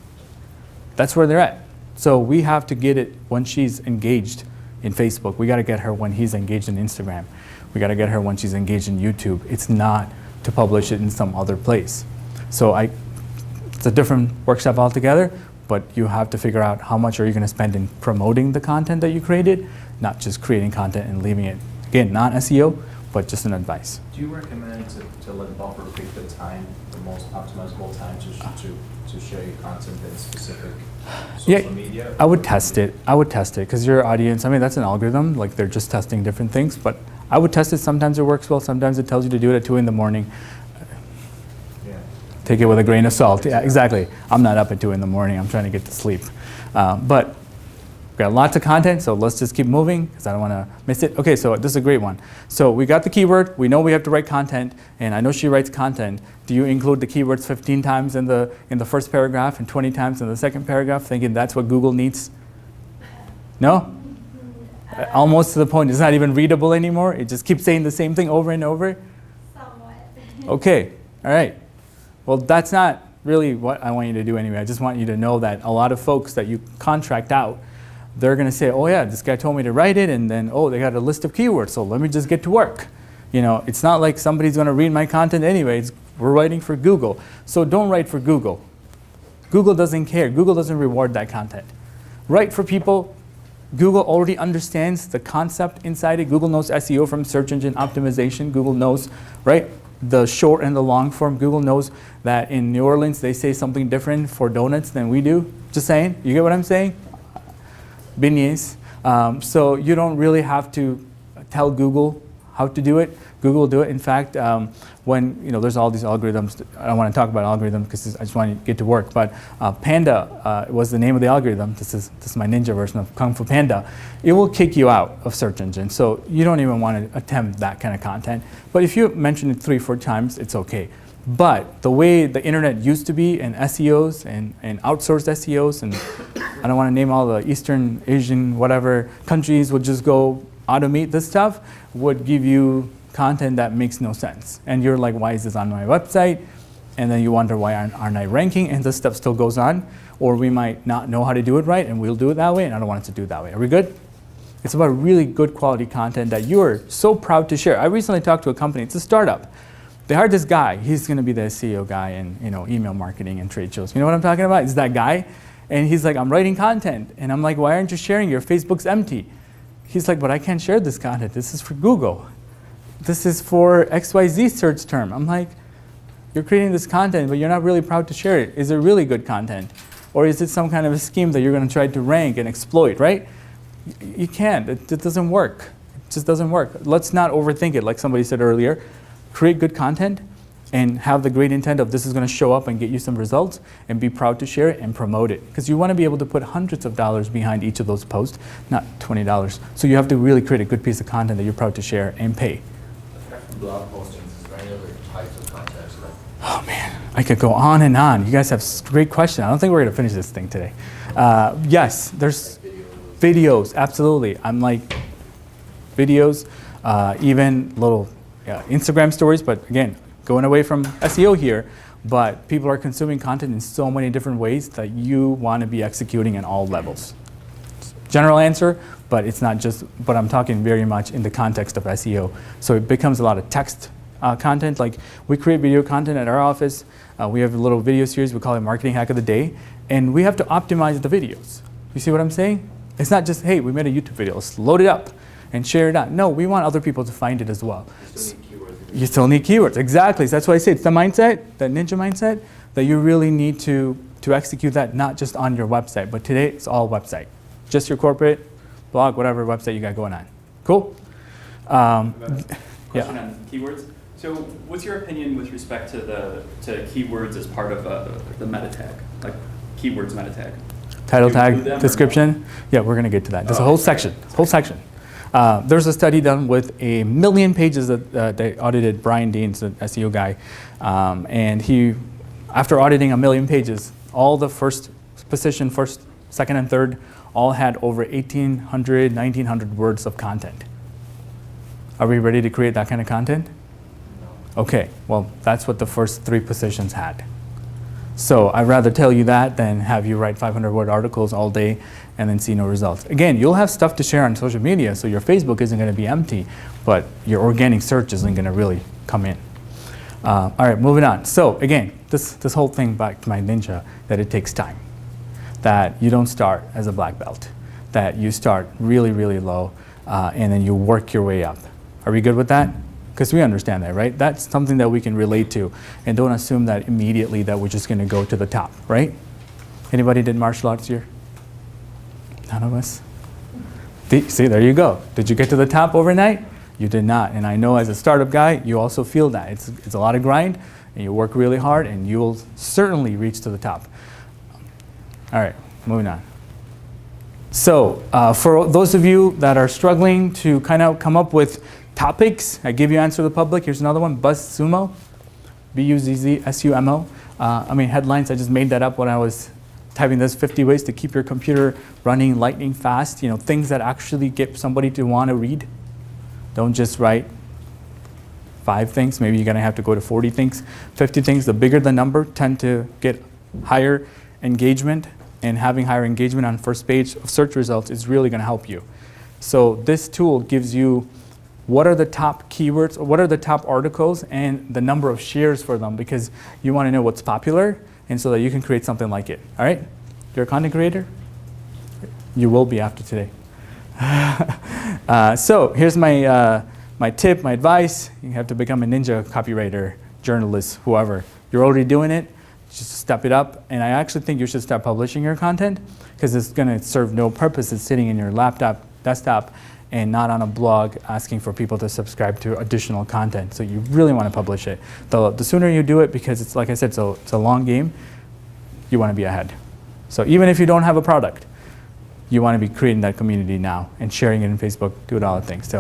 That's where they're at. So we have to get it when she's engaged in Facebook. We got to get her when he's engaged in Instagram. We got to get her when she's engaged in YouTube. It's not to publish it in some other place. So it's a different workshop altogether, but you have to figure out how much are you going to spend in promoting the content that you created, not just creating content and leaving it. Again, not SEO, but just an advice. Do you recommend to let buffer pick the time, the most optimizable time to share your content in specific social media? I would test it. I would test it because your audience, I mean, that's an algorithm. Like they're just testing different things, but I would test it. Sometimes it works well. Sometimes it tells you to do it at 2 in the morning. Yeah. Take it with a grain of salt. Yeah, exactly. I'm not up at 2 in the morning. I'm trying to get to sleep. But we've got lots of content, so let's just keep moving because I don't want to miss it. Okay, so this is a great one. So we got the keyword. We know we have to write content, and I know she writes content. Do you include the keywords 15 times in the first paragraph and 20 times in the second paragraph, thinking that's what Google needs? No? Almost to the point it's not even readable anymore. It just keeps saying the same thing over and over. Somewhat. Okay, all right. Well, that's not really what I want you to do anyway. I just want you to know that a lot of folks that you contract out, they're going to say, oh yeah, this guy told me to write it, and then, oh, they got a list of keywords, so let me just get to work. It's not like somebody's going to read my content anyways. We're writing for Google. So don't write for Google. Google doesn't care. Google doesn't reward that content. Write for people. Google already understands the concept inside it. Google knows SEO from search engine optimization. Google knows, right, the short and the long form. Google knows that in New Orleans they say something different for donuts than we do. Just saying. You get what I'm saying? Beignets. So you don't really have to tell Google how to do it. Google will do it. In fact, when there's all these algorithms, I don't want to talk about algorithms because I just want to get to work. But Panda was the name of the algorithm. This is my ninja version of Kung Fu Panda. It will kick you out of search engine, so you don't even want to attempt that kind of content. But if you mention it 3 or 4 times, it's okay. But the way the internet used to be, and SEOs and outsourced SEOs, and I don't want to name all the Eastern Asian whatever countries would just go automate this stuff, would give you content that makes no sense. And you're like, why is this on my website? And then you wonder, why aren't I ranking? And this stuff still goes on. Or we might not know how to do it right, and we'll do it that way, and I don't want it to do it that way. Are we good? It's about really good quality content that you're so proud to share. I recently talked to a company, it's a startup. They hired this guy. He's going to be the SEO guy in email marketing and trade shows. You know what I'm talking about? It's that guy. And he's like, I'm writing content. And I'm like, why aren't you sharing? Your Facebook's empty. He's like, but I can't share this content. This is for Google. This is for XYZ search term. I'm like, you're creating this content, but you're not really proud to share it. Is it really good content? Or is it some kind of a scheme that you're going to try to rank and exploit, right? You can't. It doesn't work. It just doesn't work. Let's not overthink it, like somebody said earlier. Create good content and have the great intent of this is going to show up and get you some results, and be proud to share it and promote it. Because you want to be able to put hundreds of dollars behind each of those posts, not $20. So you have to really create a good piece of content that you're proud to share and pay. Blog postings, is there any other types of content? Oh man, I could go on and on. You guys have great questions. I don't think we're going to finish this thing today. Yes, there's videos, absolutely. I'm like videos, even little Instagram stories, but again, going away from SEO here, but people are consuming content in so many different ways that you want to be executing at all levels. general answer, but it's not just, but I'm talking very much in the context of SEO. So it becomes a lot of text content. Like we create video content at our office. We have a little video series, we call it Marketing Hack of the Day, and we have to optimize the videos. You see what I'm saying? It's not just, hey, we made a YouTube video, let's load it up and share it out. No, we want other people to find it as well. You still need keywords, exactly. So that's why I say it's the mindset, that ninja mindset, that you really need to execute that, not just on your website, but today it's all website. Just your corporate, blog, whatever website you got going on. Cool? Question on keywords. So what's your opinion with respect to keywords as part of the meta tag, like keywords meta tag? Title Do you include them tag, or description. Yeah, we're going to get to that. There's a whole section, there's a study done with 1 million pages that they audited. Brian Dean's an SEO guy. And he, after auditing 1 million pages, all the first position, first, second, and third, all had over 1,800, 1,900 words of content. Are we ready to create that kind of content? Okay, well, that's what the first 3 positions had. So I'd rather tell you that than have you write 500-word articles all day and then see no results. Again, you'll have stuff to share on social media, so your Facebook isn't going to be empty, but your organic search isn't going to really come in. All right, moving on. So again, this whole thing back to my ninja, that it takes time. That you don't start as a black belt. That you start really, really low, and then you work your way up. Are we good with that? Because we understand that, right? That's something that we can relate to, and don't assume that immediately that we're just going to go to the top, right? Anybody did martial arts here? None of us? See, there you go. Did you get to the top overnight? You did not. And I know as a startup guy, you also feel that. It's a lot of grind, and you work really hard, and you will certainly reach to the top. All right, moving on. So for those of you that are struggling to kind of come up with topics, I give you Answer the Public. Here's another one, BuzzSumo, BUZZSUMO. Headlines, I just made that up when I was typing this 50 ways to keep your computer running lightning fast. You know, things that actually get somebody to want to read. Don't just write 5 things. Maybe you're going to have to go to 40 things, 50 things. The bigger the number, tend to get higher engagement, and having higher engagement on first page of search results is really going to help you. So this tool gives you what are the top keywords, or what are the top articles, and the number of shares for them, because you want to know what's popular, and so that you can create something like it. All right? You're a content creator? You will be after today. So here's my tip, my advice. You have to become a ninja copywriter, journalist, whoever. You're already doing it. Just step it up. And I actually think you should start publishing your content, because it's going to serve no purpose. It's sitting in your laptop, desktop, and not on a blog asking for people to subscribe to additional content. So you really want to publish it. The sooner you do it, because it's like I said, so it's a long game, you want to be ahead. So even if you don't have a product, you want to be creating that community now and sharing it in Facebook, doing all the things.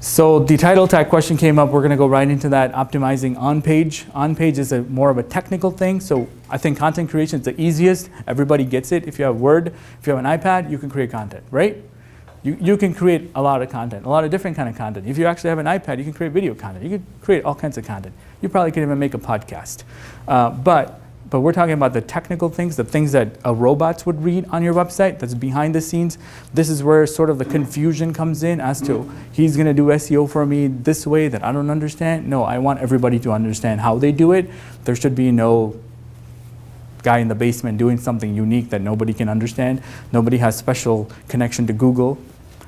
So the title tag question came up. We're going to go right into that, optimizing OnPage. OnPage is more of a technical thing. So I think content creation is the easiest. Everybody gets it. If you have Word, if you have an iPad, you can create content, right? You can create a lot of content, a lot of different kind of content. If you actually have an iPad, you can create video content. You can create all kinds of content. You probably can even make a podcast. But we're talking about the technical things, the things that robots would read on your website, that's behind the scenes. This is where sort of the confusion comes in as to, he's going to do SEO for me this way that I don't understand. No, I want everybody to understand how they do it. There should be no guy in the basement doing something unique that nobody can understand. Nobody has special connection to Google.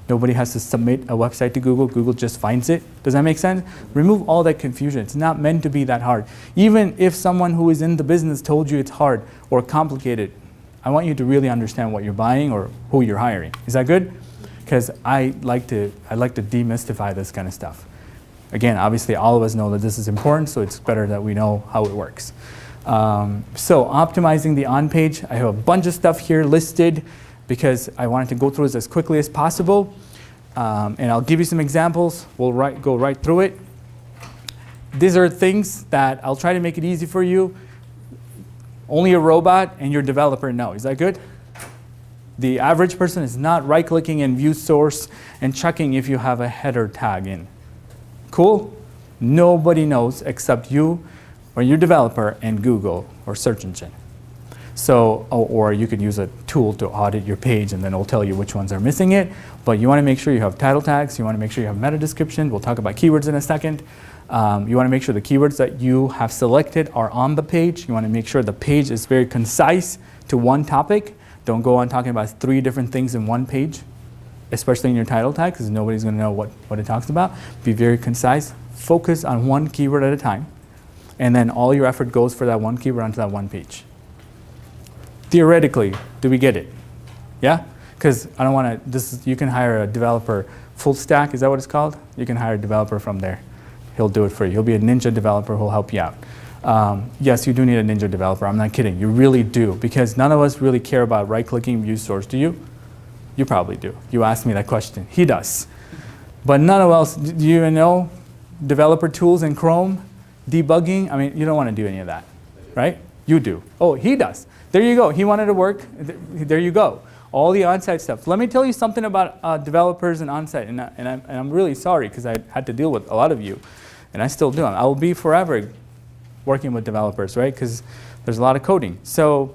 Nobody has to submit a website to Google. Google just finds it. Does that make sense? Remove all that confusion. It's not meant to be that hard. Even if someone who is in the business told you it's hard or complicated, I want you to really understand what you're buying or who you're hiring. Is that good? Because I like to demystify this kind of stuff. Again, obviously all of us know that this is important, so it's better that we know how it works. So optimizing the on-page, I have a bunch of stuff here listed because I wanted to go through this as quickly as possible. And I'll give you some examples. We'll go right through it. These are things that I'll try to make it easy for you. Only a robot and your developer know. Is that good? The average person is not right-clicking and view source and checking if you have a header tag in. Cool? Nobody knows except you or your developer and Google or search engine. So, or you could use a tool to audit your page and then it'll tell you which ones are missing it. But you want to make sure you have title tags, you want to make sure you have meta description. We'll talk about keywords in a second. You want to make sure the keywords that you have selected are on the page. You want to make sure the page is very concise to one topic. Don't go on talking about 3 different things in one page, especially in your title tag, because nobody's going to know what it talks about. Be very concise. Focus on one keyword at a time. And then all your effort goes for that one keyword onto that one page. Theoretically, do we get it? Yeah? Because I don't want to, you can hire a developer full stack, is that what it's called? You can hire a developer from there. He'll do it for you. He'll be a ninja developer who'll help you out. Yes, you do need a ninja developer. I'm not kidding. You really do. Because none of us really care about right-clicking view source. Do you? You probably do. You asked me that question. He does. But none of us, do you know developer tools in Chrome? Debugging? I mean, you don't want to do any of that, right? You do. Oh, he does. There you go. He wanted to work. There you go. All the on-site stuff. Let me tell you something about developers and on-site. And I'm really sorry because I had to deal with a lot of you. And I still do. I will be forever working with developers, right? Because there's a lot of coding. So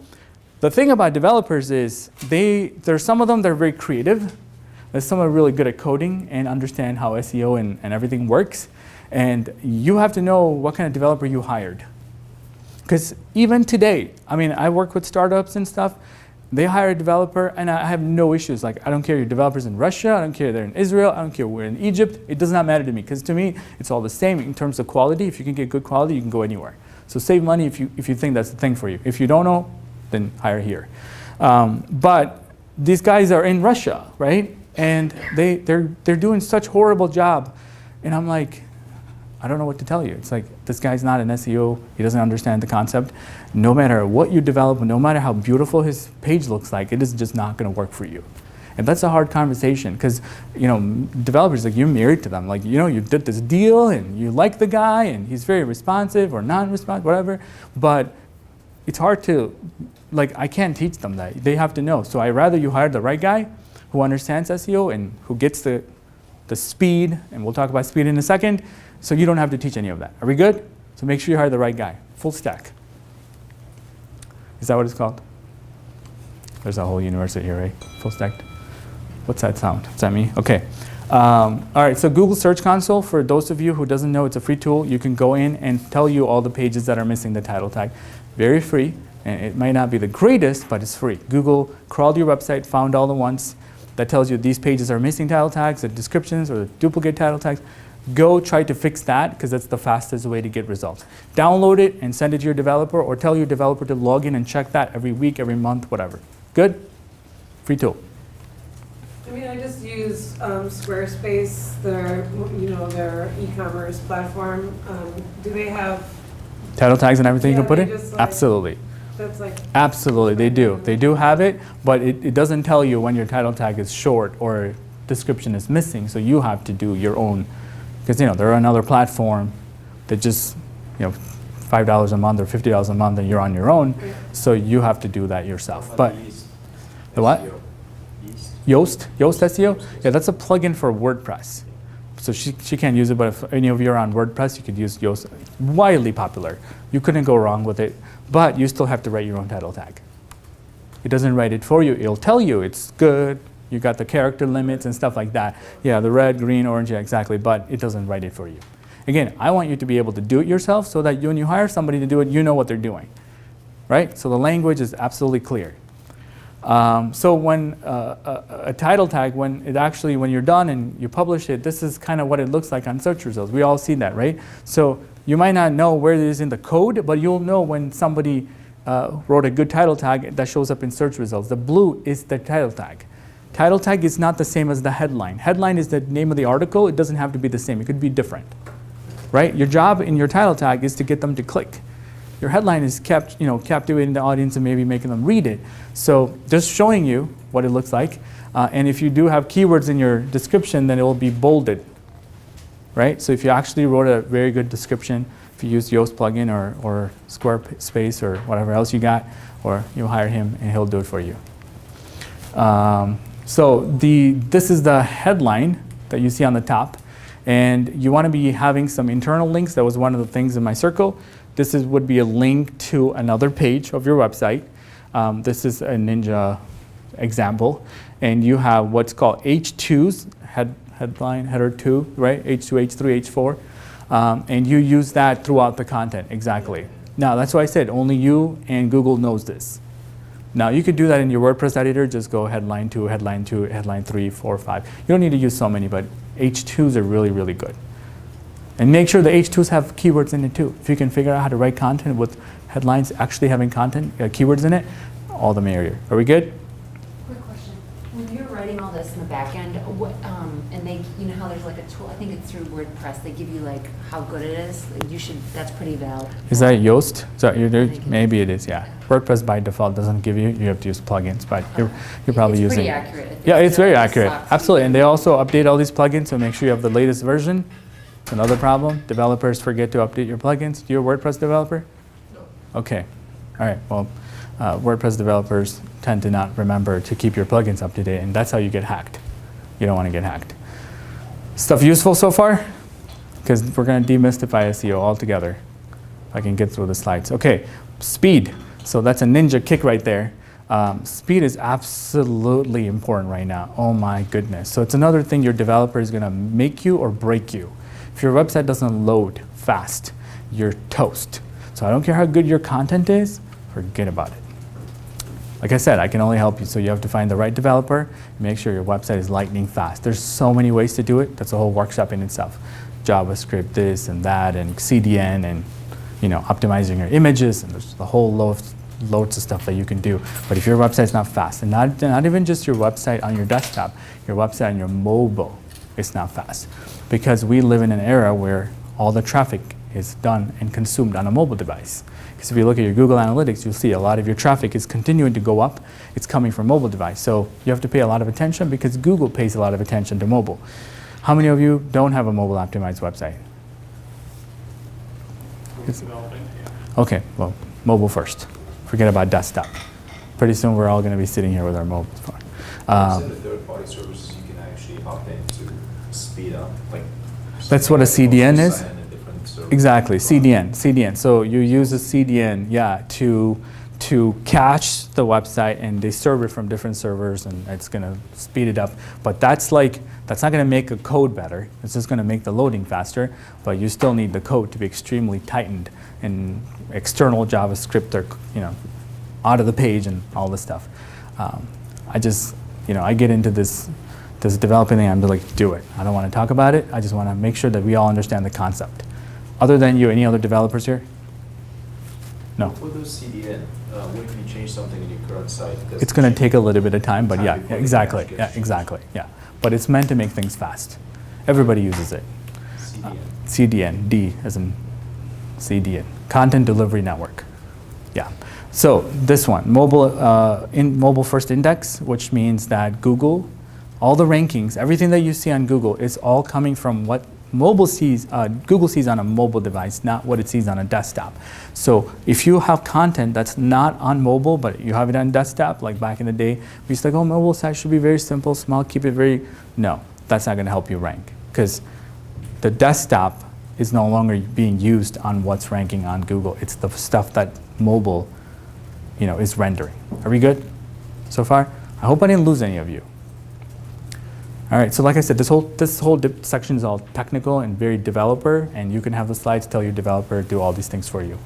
the thing about developers is there's some of them that are very creative. There's some that are really good at coding and understand how SEO and everything works. And you have to know what kind of developer you hired. Because even today, I mean, I work with startups and stuff. They hire a developer, and I have no issues. Like, I don't care your developers in Russia, I don't care they're in Israel, I don't care we're in Egypt. It does not matter to me, because to me, it's all the same in terms of quality. If you can get good quality, you can go anywhere. So save money if you think that's the thing for you. If you don't know, then hire here. But these guys are in Russia, right? And they're doing such horrible job. And I'm like, I don't know what to tell you. It's like, this guy's not an SEO. He doesn't understand the concept. No matter what you develop, no matter how beautiful his page looks like, it is just not going to work for you. And that's a hard conversation because, you know, developers, like, you're married to them. Like, you know, you did this deal and you like the guy and he's very responsive or non-responsive, whatever. But it's hard to, like, I can't teach them that. They have to know. So I'd rather you hire the right guy who understands SEO and who gets the speed, and we'll talk about speed in a second, so you don't have to teach any of that. Are we good? So make sure you hire the right guy. Full stack. Is that what it's called? There's a whole university here, right? Full stack. What's that sound? Is that me? Okay. All right, so Google Search Console, for those of you who doesn't know, it's a free tool. You can go in and tell you all the pages that are missing the title tag. Very free, and it might not be the greatest, but it's free. Google crawled your website, found all the ones that tells you these pages are missing title tags, the descriptions, or the duplicate title tags. Go try to fix that, because that's the fastest way to get results. Download it and send it to your developer, or tell your developer to log in and check that every week, every month, whatever. Good? Free tool. I mean, I just use Squarespace, their e-commerce platform. Do they have Title tags and everything you can put they in? just, like, Absolutely. That's like Absolutely, they do. They do have it, but it doesn't tell you when your title tag is short or description is missing, so you have to do your own. Because, you know, they're another platform that just, you know, $5 a month or $50 a month, and you're on your own, so you have to do that yourself. But the what? Yoast SEO? Yeah, that's a plugin for WordPress. So she can't use it, but if any of you are on WordPress, you could use Yoast. Widely popular. You couldn't go wrong with it, but you still have to write your own title tag. It doesn't write it for you. It'll tell you it's good. You got the character limits and stuff like that. Yeah, the red, green, orange, yeah, exactly, but it doesn't write it for you. Again, I want you to be able to do it yourself so that when you hire somebody to do it, you know what they're doing, right? So the language is absolutely clear. So when a title tag, when you're done and you publish it, this is kind of what it looks like on search results. We all see that, right? So you might not know where it is in the code, but you'll know when somebody wrote a good title tag that shows up in search results. The blue is the title tag. Title tag is not the same as the headline. Headline is the name of the article. It doesn't have to be the same. It could be different, right? Your job in your title tag is to get them to click. Your headline is captivating the audience and maybe making them read it. So just showing you what it looks like. And if you do have keywords in your description, then it will be bolded, right? So if you actually wrote a very good description, if you use Yoast plugin or Squarespace or whatever else you got, or you hire him and he'll do it for you. So this is the headline that you see on the top. And you want to be having some internal links. That was one of the things in my circle. This would be a link to another page of your website. This is a Ninja example, and you have what's called H2s, headline, header 2, right? H2, H3, H4, and you use that throughout the content, exactly. Now, that's why I said only you and Google knows this. Now, you could do that in your WordPress editor, just go headline 2, headline 2, headline 3, 4, 5. You don't need to use so many, but H2s are really, really good. And make sure the H2s have keywords in it too. If you can figure out how to write content with headlines actually having content, keywords in it, all the merrier. Are we good? Quick question. When you're writing all this in the back end, and they, you know how there's like a tool, I think it's through WordPress, they give you like how good it is. You should, that's pretty valid. Is that Yoast? Is that I think maybe it is, yeah. WordPress by default doesn't give you have to use plugins, but you're probably It's using. pretty accurate. Yeah, it's very like accurate. socks. Absolutely. And they also update all these plugins, so make sure you have the latest version. It's another problem. Developers forget to update your plugins. You're a WordPress developer? No. Okay. All right. Well, WordPress developers tend to not remember to keep your plugins up to date, and that's how you get hacked. You don't want to get hacked. Stuff useful so far? Because we're going to demystify SEO altogether. If I can get through the slides. Okay, speed. So that's a ninja kick right there. Speed is absolutely important right now. Oh my goodness. So it's another thing your developer is going to make you or break you. If your website doesn't load fast, you're toast. So I don't care how good your content is, forget about it. Like I said, I can only help you, so you have to find the right developer, make sure your website is lightning fast. There's so many ways to do it. That's a whole workshop in itself. JavaScript, this and that, and CDN, and optimizing your images, and there's a whole loads of stuff that you can do. But if your website's not fast, and not even just your website on your desktop, your website on your mobile is not fast. Because we live in an era where all the traffic is done and consumed on a mobile device. Because if you look at your Google Analytics, you'll see a lot of your traffic is continuing to go up. It's coming from mobile device. So you have to pay a lot of attention because Google pays a lot of attention to mobile. How many of you don't have a mobile optimized website? Okay, well, mobile first. Forget about desktop. Pretty soon we're all going to be sitting here with our mobile phone. In the third-party services, you can actually opt in to speed up, like. That's what a CDN is? Sign in a different server. Exactly, CDN. So you use a CDN, to cache the website, and they serve it from different servers, and it's going to speed it up. But that's not going to make a code better. It's just going to make the loading faster. But you still need the code to be extremely tightened and external JavaScript, or out of the page and all this stuff. I get into this developing thing. I'm like, do it. I don't want to talk about it. I just want to make sure that we all understand the concept. Other than you, any other developers here? No. For those CDN, when can you change something in your current site? It's going to take a little bit of time, but yeah, before the exactly. cache gets Yeah, changed. exactly. Yeah. But it's meant to make things fast. Everybody uses it. CDN. CDN, D as in CDN, Content Delivery Network. Yeah. So this one, mobile first index, which means that Google, all the rankings, everything that you see on Google is all coming from what Google sees on a mobile device, not what it sees on a desktop. So if you have content that's not on mobile, but you have it on desktop, like back in the day, we used to go, mobile site should be very simple, small, keep it very, no, that's not going to help you rank, because the desktop is no longer being used on what's ranking on Google. It's the stuff that mobile, is rendering. Are we good so far? I hope I didn't lose any of you. All right, so like I said, this whole section is all technical and very developer, and you can have the slides tell your developer do all these things for you.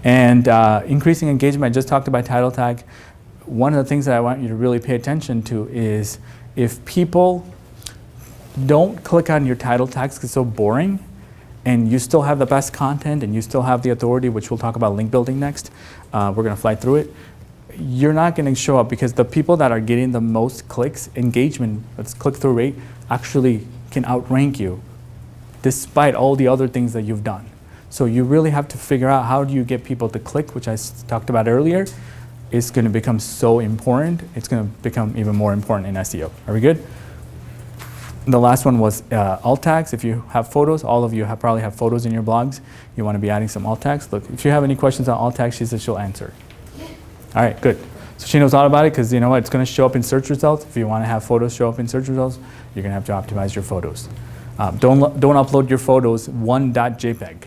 And increasing engagement, I just talked about title tag. One of the things that I want you to really pay attention to is if people don't click on your title tags because it's so boring, and you still have the best content and you still have the authority, which we'll talk about link building next. We're going to fly through it. You're not going to show up because the people that are getting the most clicks, engagement, that's click-through rate, actually can outrank you despite all the other things that you've done. So you really have to figure out how do you get people to click, which I talked about earlier. It's going to become so important. It's going to become even more important in SEO. Are we good? The last one was alt tags. If you have photos, all of you probably have photos in your blogs. You want to be adding some alt tags. Look, if you have any questions on alt tags, she says she'll answer. All right, good. So she knows all about it because you know what? It's going to show up in search results. If you want to have photos show up in search results, you're going to have to optimize your photos. Don't upload your photos one.jpg.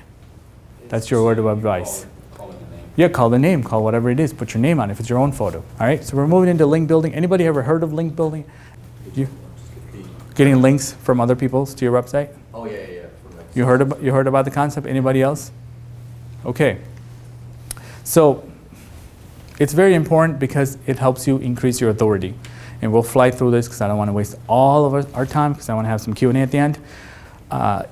That's your word of advice. Call it a name. Yeah, call the name, call whatever it is, put your name on it if it's your own photo. All right, so we're moving into link building. Anybody ever heard of link building? You getting links from other people's to your website? Oh, yeah. You heard about the concept? Anybody else? Okay. So it's very important because it helps you increase your authority. And we'll fly through this because I don't want to waste all of our time because I want to have some Q&A at the end.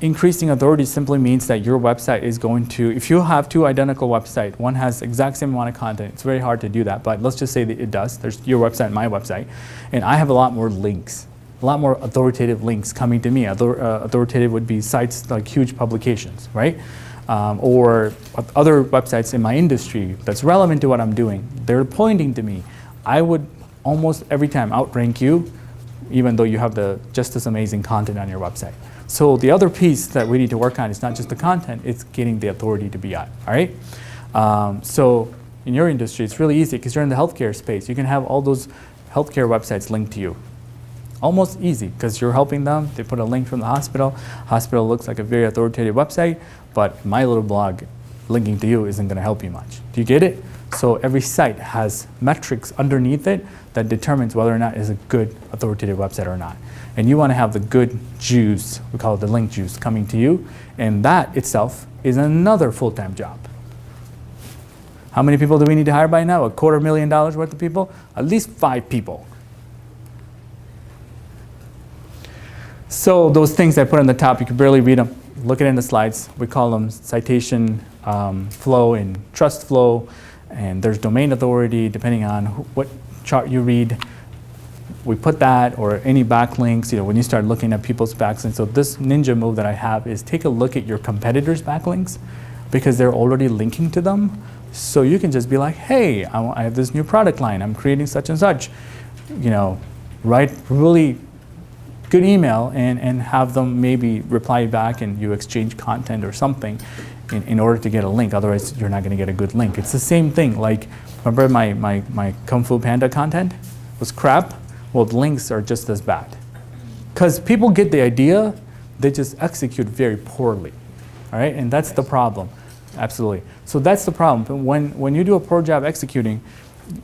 Increasing authority simply means that your website is going to, if you have two identical websites, one has exact same amount of content, it's very hard to do that, but let's just say that it does. There's your website and my website, and I have a lot more links, a lot more authoritative links coming to me. Authoritative would be sites like huge publications, right? Or other websites in my industry that's relevant to what I'm doing. They're pointing to me. I would almost every time outrank you, even though you have the just as amazing content on your website. So the other piece that we need to work on is not just the content, it's getting the authority to be on, all right? So in your industry, it's really easy because you're in the healthcare space. You can have all those healthcare websites linked to you. Almost easy because you're helping them. They put a link from the hospital. Hospital looks like a very authoritative website, but my little blog linking to you isn't going to help you much. Do you get it? So every site has metrics underneath it that determines whether or not it's a good authoritative website or not. And you want to have the good juice, we call it the link juice, coming to you, and that itself is another full-time job. How many people do we need to hire by now? $250,000 worth of people? At least 5 people. So those things I put on the top, you can barely read them. Look at it in the slides. We call them citation flow and trust flow, and there's domain authority depending on what chart you read. We put that, or any backlinks, when you start looking at people's backlinks. So this ninja move that I have is take a look at your competitors' backlinks because they're already linking to them. So you can just be like, hey, I have this new product line. I'm creating such and such. Write really good email and have them maybe reply back and you exchange content or something in order to get a link. Otherwise, you're not going to get a good link. It's the same thing. Like, remember my Kung Fu Panda content was crap? Well, the links are just as bad. Because people get the idea, they just execute very poorly. All right, and that's the problem. Absolutely. So that's the problem. When you do a poor job executing,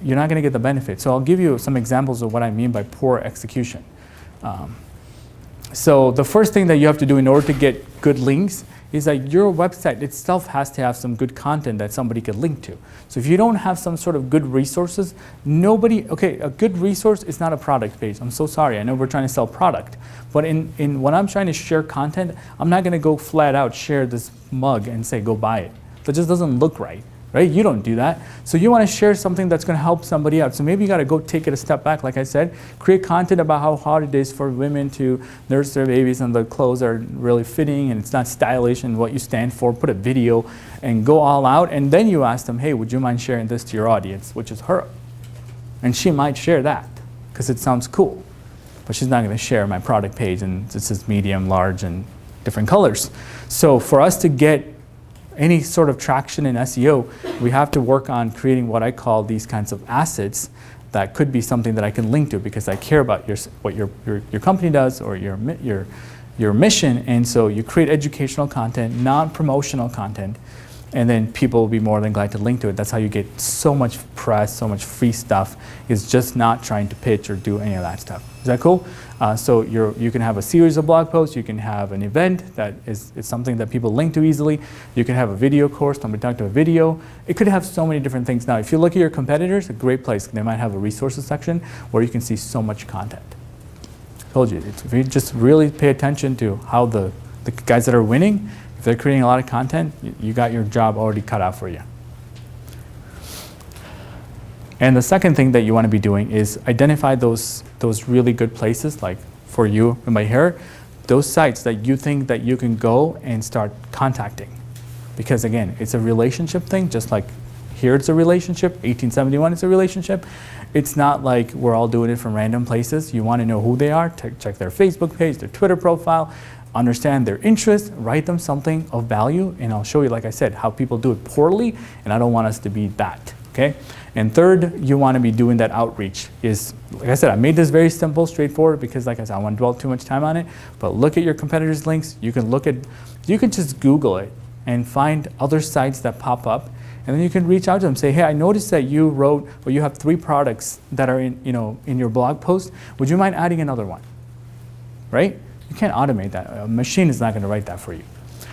you're not going to get the benefit. So I'll give you some examples of what I mean by poor execution. So the first thing that you have to do in order to get good links is that your website itself has to have some good content that somebody could link to. So if you don't have some sort of good resources, a good resource is not a product page. I'm so sorry, I know we're trying to sell product. But when I'm trying to share content, I'm not gonna go flat out share this mug and say, go buy it. That just doesn't look right. Right? You don't do that. So you want to share something that's going to help somebody out. So maybe you got to go take it a step back, like I said, create content about how hard it is for women to nurse their babies and the clothes are really fitting and it's not stylish and what you stand for. Put a video and go all out. And then you ask them, hey, would you mind sharing this to your audience, which is her? And she might share that because it sounds cool. But she's not going to share my product page and this is medium, large, and different colors. So for us to get any sort of traction in SEO, we have to work on creating what I call these kinds of assets that could be something that I can link to because I care about what your company does or your mission. And so you create educational content, non-promotional content, and then people will be more than glad to link to it. That's how you get so much press, so much free stuff, is just not trying to pitch or do any of that stuff. Is that cool? So you can have a series of blog posts, you can have an event that is something that people link to easily, you can have a video course, somebody talk to a video. It could have so many different things. Now, if you look at your competitors, a great place, they might have a resources section where you can see so much content. I told you, if you just really pay attention to how the guys that are winning, if they're creating a lot of content, you got your job already cut out for you. And the second thing that you want to be doing is identify those really good places, like for you and my hair, those sites that you think that you can go and start contacting. Because again, it's a relationship thing, just like here it's a relationship, 1871 is a relationship. It's not like we're all doing it from random places. You want to know who they are, check their Facebook page, their Twitter profile, understand their interests, write them something of value, and I'll show you, like I said, how people do it poorly, and I don't want us to be that, okay? And third, you want to be doing that outreach. Is, like I said, I made this very simple, straightforward, because like I said, I want to dwell too much time on it, but look at your competitors' links. You can just Google it and find other sites that pop up And then you can reach out to them, say, hey, I noticed that you wrote, or you have 3 products that are in your blog post. Would you mind adding another one? Right? You can't automate that. A machine is not going to write that for you.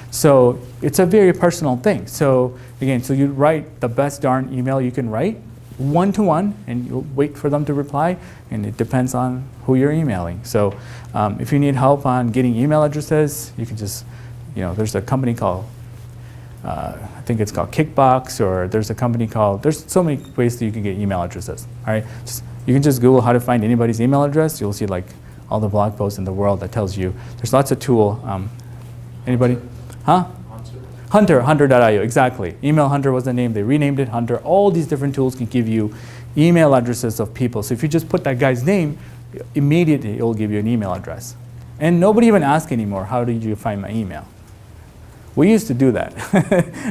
So it's a very personal thing. So again, so you write the best darn email you can write, one-to-one, and you'll wait for them to reply, and it depends on who you're emailing. So if you need help on getting email addresses, you can just, there's a company called, I think it's called Kickbox, or there's a company called, there's so many ways that you can get email addresses, all right? You can just Google how to find anybody's email address. You'll see like all the blog posts in the world that tells you. There's lots of tool. Anybody? Huh? Hunter.io, exactly. Email Hunter was the name. They renamed it Hunter. All these different tools can give you email addresses of people. So if you just put that guy's name, immediately it will give you an email address. And nobody even asks anymore, how did you find my email? We used to do that.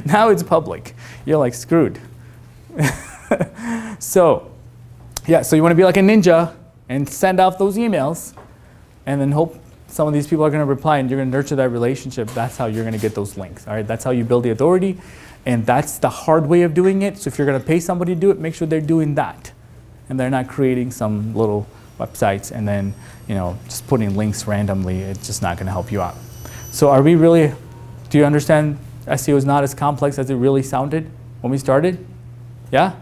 Now it's public. You're like screwed. So, yeah, so you want to be like a ninja and send off those emails and then hope some of these people are going to reply, and you're going to nurture that relationship. That's how you're going to get those links. All right, that's how you build the authority, and that's the hard way of doing it. So if you're going to pay somebody to do it, make sure they're doing that, and they're not creating some little websites and then just putting links randomly. It's just not going to help you out. So are we really? Do you understand? SEO is not as complex as it really sounded when we started. Yeah.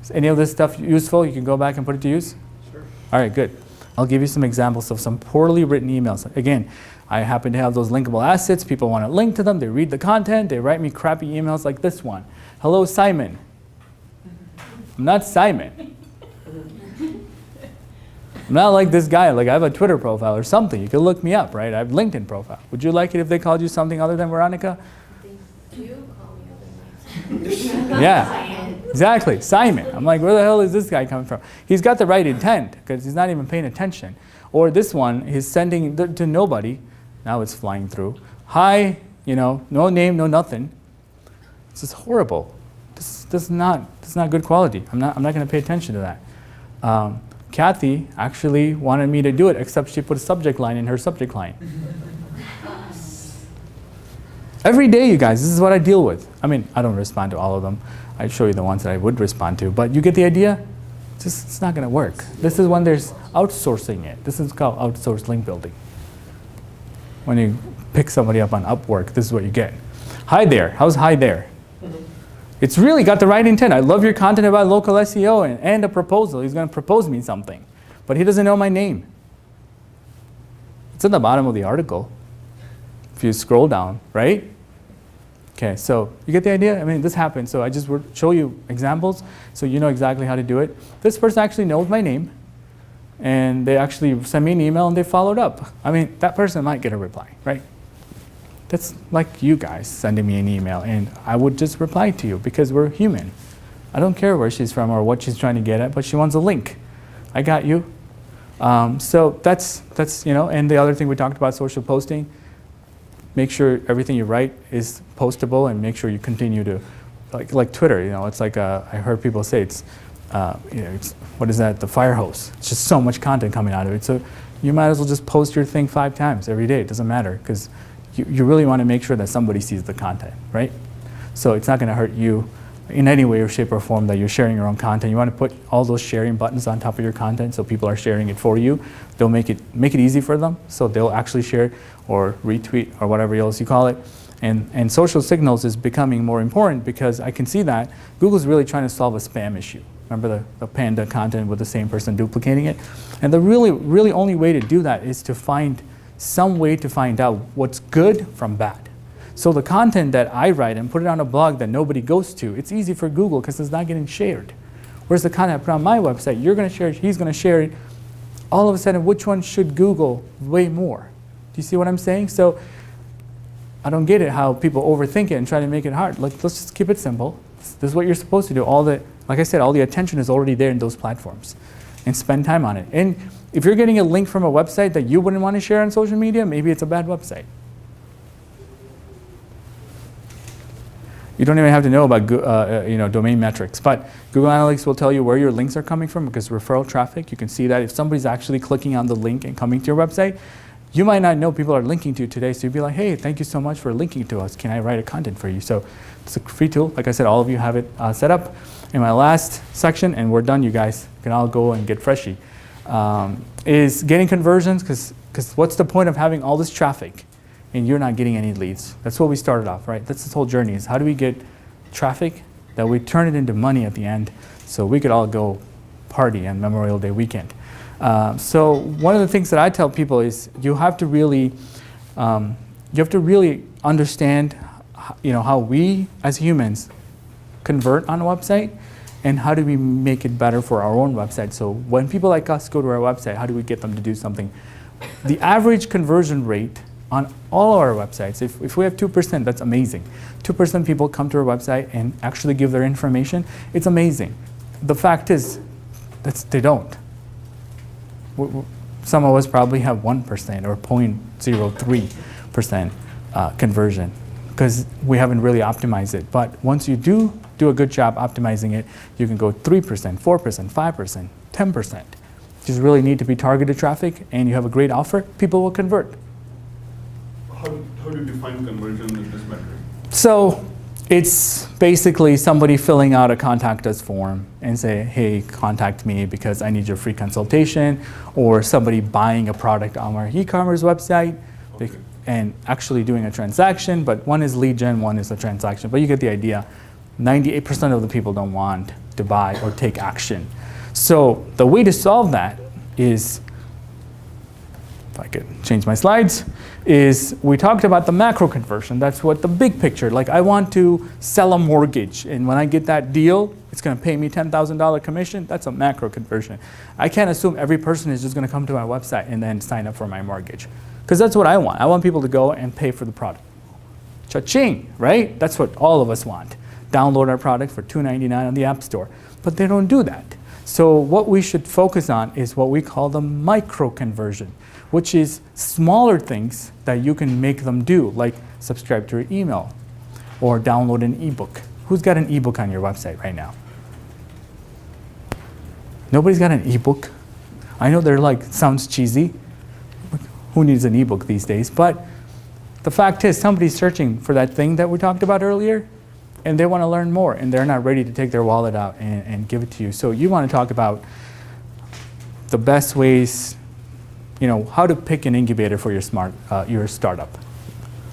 Is any of this stuff useful? You can go back and put it to use. Sure. All right, good. I'll give you some examples of some poorly written emails. Again, I happen to have those linkable assets. People want to link to them. They read the content. They write me crappy emails like this one. Hello, Simon. I'm not Simon. I'm not like this guy. Like I have a Twitter profile or something. You can look me up, right? I have a LinkedIn profile. Would you like it if they called you something other than Veronica? You call me other names. Yeah, exactly. Simon. I'm like, where the hell is this guy coming from? He's got the right intent because he's not even paying attention. Or this one, he's sending to nobody. Now it's flying through. Hi, no name, no nothing. This is horrible. This is not good quality. I'm not going to pay attention to that. Kathy actually wanted me to do it, except she put a subject line in her subject line. Every day, you guys, this is what I deal with. I mean, I don't respond to all of them. I show you the ones that I would respond to, but you get the idea? It's not going to work. This is when there's outsourcing it. This is called outsourced link building. When you pick somebody up on Upwork, this is what you get. Hi there. How's hi there? It's really got the right intent. I love your content about local SEO and a proposal. He's going to propose me something, but he doesn't know my name. It's at the bottom of the article. If you scroll down, right? Okay, so you get the idea? I mean, this happens. So I just would show you examples so you know exactly how to do it. This person actually knows my name, and they actually sent me an email and they followed up. I mean, that person might get a reply, right? That's like you guys sending me an email, and I would just reply to you because we're human. I don't care where she's from or what she's trying to get at, but she wants a link. I got you. So that's and the other thing we talked about, social posting. Make sure everything you write is postable, and make sure you continue to, like Twitter. It's like I heard people say it's what is that? The fire hose. It's just so much content coming out of it. So you might as well just post your thing 5 times every day. It doesn't matter because you really want to make sure that somebody sees the content, right? So it's not going to hurt you in any way or shape or form that you're sharing your own content. You want to put all those sharing buttons on top of your content so people are sharing it for you. They'll make it easy for them, so they'll actually share or retweet or whatever else you call it. And social signals is becoming more important because I can see that Google's really trying to solve a spam issue. Remember the panda content with the same person duplicating it? And the really only way to do that is to find some way to find out what's good from bad. So the content that I write and put it on a blog that nobody goes to, it's easy for Google because it's not getting shared. Whereas the content I put on my website, you're going to share it, he's going to share it. All of a sudden, which one should Google way more? Do you see what I'm saying? So I don't get it how people overthink it and try to make it hard. Let's just keep it simple. This is what you're supposed to do. Like I said, all the attention is already there in those platforms. And spend time on it. And if you're getting a link from a website that you wouldn't want to share on social media, maybe it's a bad website. You don't even have to know about domain metrics, but Google Analytics will tell you where your links are coming from because referral traffic. You can see that if somebody's actually clicking on the link and coming to your website, you might not know people are linking to today, so you'd be like, hey, thank you so much for linking to us. Can I write a content for you? So it's a free tool. Like I said, all of you have it set up. In my last section, and we're done, you guys can all go and get freshy, is getting conversions, because what's the point of having all this traffic and you're not getting any leads? That's what we started off, right? That's this whole journey, is how do we get traffic that we turn it into money at the end so we could all go party on Memorial Day weekend. So one of the things that I tell people is you have to really understand how we as humans convert on a website, and how do we make it better for our own website. So when people like us go to our website, how do we get them to do something? The average conversion rate on all our websites, if we have 2%, that's amazing. 2% people come to our website and actually give their information. It's amazing. The fact is, they don't. Some of us probably have 1% or 0.03% conversion, because we haven't really optimized it. But once you do a good job optimizing it, you can go 3%, 4%, 5%, 10%. Just really need to be targeted traffic, and you have a great offer, people will convert. How do you define conversion in this metric? So it's basically somebody filling out a contact us form and say, hey, contact me because I need your free consultation, or somebody buying a product on our e-commerce website. Okay. And actually doing a transaction, but one is lead gen, one is a transaction. But you get the idea. 98% of the people don't want to buy or take action. So the way to solve that is, if I could change my slides, is we talked about the macro conversion. That's what the big picture, like I want to sell a mortgage, and when I get that deal, it's going to pay me $10,000 commission. That's a macro conversion. I can't assume every person is just going to come to my website and then sign up for my mortgage, because that's what I want. I want people to go and pay for the product. Cha-ching, right? That's what all of us want. Download our product for $2.99 on the App Store. But they don't do that. So what we should focus on is what we call the micro conversion, which is smaller things that you can make them do, like subscribe to your email or download an ebook. Who's got an ebook on your website right now? Nobody's got an ebook. I know they're like, sounds cheesy. Who needs an ebook these days? But the fact is, somebody's searching for that thing that we talked about earlier, and they want to learn more, and they're not ready to take their wallet out and give it to you. So you want to talk about the best ways, how to pick an incubator for your startup.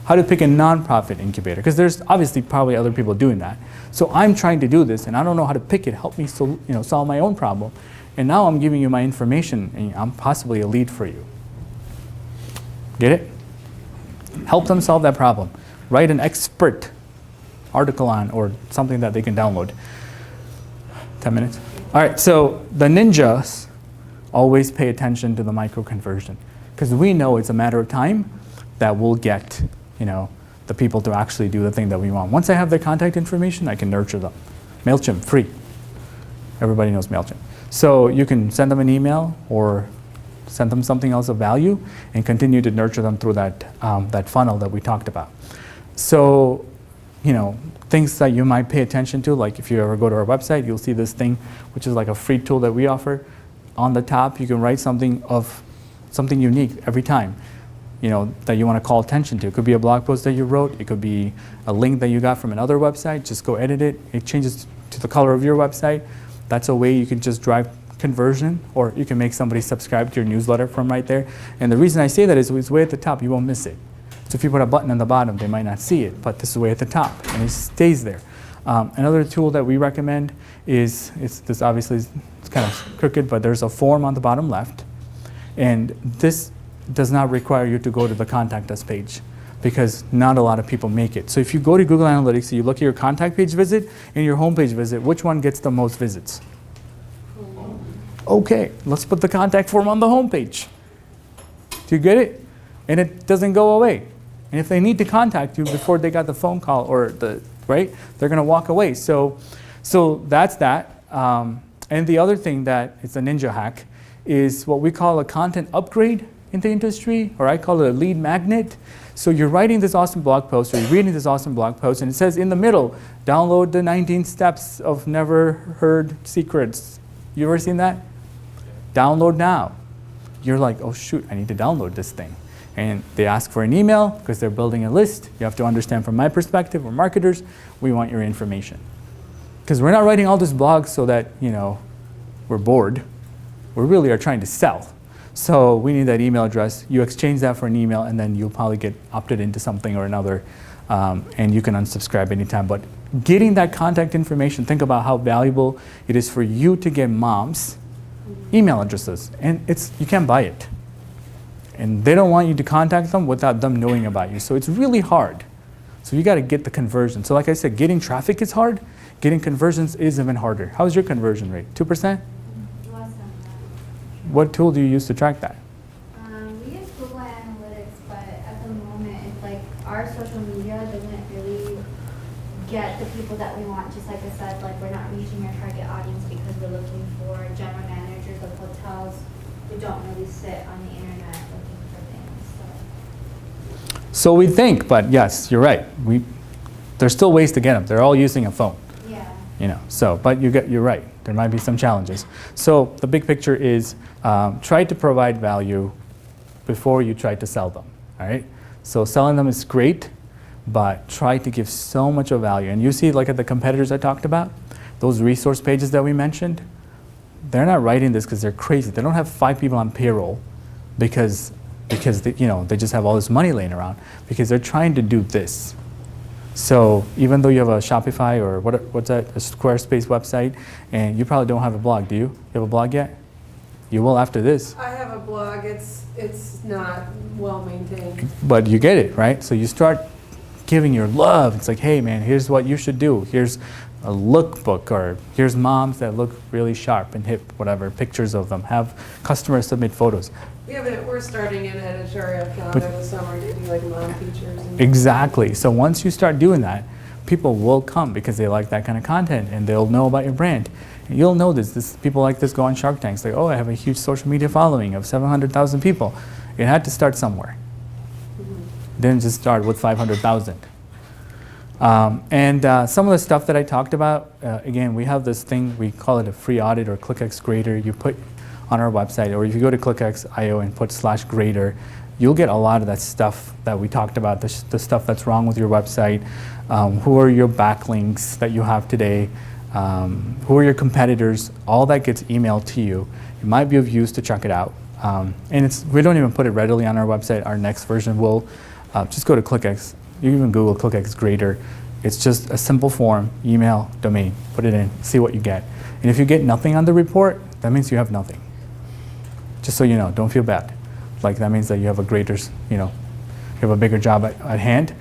How to pick a nonprofit incubator, because there's obviously probably other people doing that. So I'm trying to do this, and I don't know how to pick it. Help me solve my own problem. And now I'm giving you my information, and I'm possibly a lead for you. Get it? Help them solve that problem. Write an expert article on, or something that they can download. 10 minutes? All right, so the ninjas always pay attention to the micro conversion, because we know it's a matter of time that we'll get the people to actually do the thing that we want. Once I have their contact information, I can nurture them. MailChimp, free. Everybody knows MailChimp. So you can send them an email or send them something else of value and continue to nurture them through that funnel that we talked about. So, things that you might pay attention to, like if you ever go to our website, you'll see this thing, which is like a free tool that we offer. On the top, you can write something unique every time, that you want to call attention to. It could be a blog post that you wrote. It could be a link that you got from another website. Just go edit it. It changes to the color of your website. That's a way you can just drive conversion, or you can make somebody subscribe to your newsletter from right there. And the reason I say that is it's way at the top. You won't miss it. So if you put a button on the bottom, they might not see it, but this is way at the top, and it stays there. Another tool that we recommend is, this obviously is kind of crooked, but there's a form on the bottom left, and this does not require you to go to the Contact Us page, because not a lot of people make it. So if you go to Google Analytics, you look at your contact page visit and your homepage visit, which one gets the most visits? Okay, let's put the contact form on the homepage. Do you get it? And it doesn't go away. And if they need to contact you before they got the phone call or they're going to walk away. So that's that. And the other thing that is a ninja hack is what we call a content upgrade in the industry, or I call it a lead magnet. So you're writing this awesome blog post, or you're reading this awesome blog post, and it says in the middle, download the 19 steps of never heard secrets. You ever seen that? Download now. You're like, oh shoot, I need to download this thing. and they ask for an email because they're building a list. You have to understand from my perspective, we're marketers, we want your information. Because we're not writing all these blogs so that, we're bored. We really are trying to sell. So we need that email address. You exchange that for an email, and then you'll probably get opted into something or another, and you can unsubscribe anytime. But getting that contact information, think about how valuable it is for you to get moms' email addresses. And you can't buy it. And they don't want you to contact them without them knowing about you. So it's really hard. So you got to get the conversion. So like I said, getting traffic is hard. Getting conversions is even harder. How's your conversion rate? 2%? Less than that. What tool do you use to track that? We use Google Analytics, but at the moment, it's like our social media doesn't really get the people that we want. Just like I said, like we're not reaching our target audience because we're looking for general managers of hotels who don't really sit on the internet looking for things. So we think, but yes, you're right. There's still ways to get them. They're all using a phone. Yeah. But you're right. There might be some challenges. So the big picture is try to provide value before you try to sell them. All right. So selling them is great, but try to give so much of value. And you see, like at the competitors I talked about, those resource pages that we mentioned, they're not writing this because they're crazy. They don't have 5 people on payroll because they just have all this money laying around, because they're trying to do this. So even though you have a Shopify or what's that, a Squarespace website, and you probably don't have a blog, do you? You have a blog yet? You will after this. I have a blog, it's not well maintained. But you get it, right? So you start giving your love. It's like, hey man, here's what you should do. Here's a lookbook, or here's moms that look really sharp and hip, whatever, pictures of them. Have customers submit photos. Yeah, but we're starting an editorial calendar this summer to do like mom features. And Exactly. So once you start doing that, people will come because they like that kind of content, and they'll know about your brand. And you'll know this. People like this go on Shark Tanks. Like, oh, I have a huge social media following of 700,000 people. It had to start somewhere. Didn't just start with 500,000. And some of the stuff that I talked about, again, we have this thing, we call it a free audit or ClickX grader. You put on our website, or if you go to ClickX.io and put /grader, you'll get a lot of that stuff that we talked about, the stuff that's wrong with your website, who are your backlinks that you have today, who are your competitors, all that gets emailed to you. It might be of use to check it out. And we don't even put it readily on our website. Our next version will. Just go to ClickX. You can even Google ClickX grader. It's just a simple form, email, domain. Put it in, see what you get. And if you get nothing on the report, that means you have nothing. Just so you know, don't feel bad. Like that means that you have a greater, you have a bigger job at hand.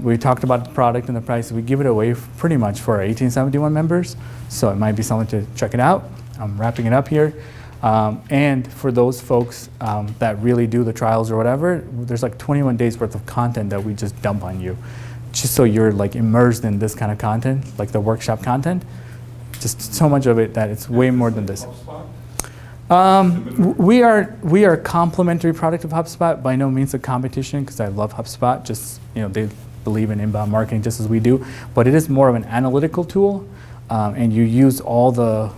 We talked about the product and the price. We give it away pretty much for our 1871 members. So it might be something to check it out. I'm wrapping it up here. And for those folks that really do the trials or whatever, there's like 21 days worth of content that we just dump on you, just so you're like immersed in this kind of content, like the workshop content. Just so much of it that it's way more than this. We are a complementary product of HubSpot, by no means a competition, because I love HubSpot. Just they believe in inbound marketing just as we do, but it is more of an analytical tool, and you use all the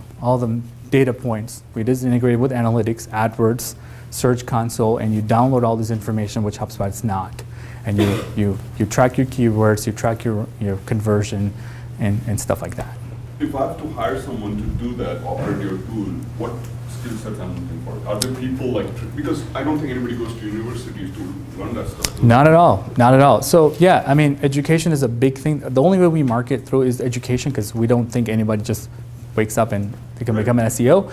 data points. It is integrated with analytics, AdWords, Search Console, and you download all this information, which HubSpot is not. And you track your keywords, you track your conversion, and stuff like that. If I have to hire someone to do that, operate your tool, what skill sets I'm looking for? Are there people because I don't think anybody goes to universities to learn that stuff. Not at all, not at all. So yeah, I mean, education is a big thing. The only way we market through is education, because we don't think anybody just wakes up and they can become an SEO.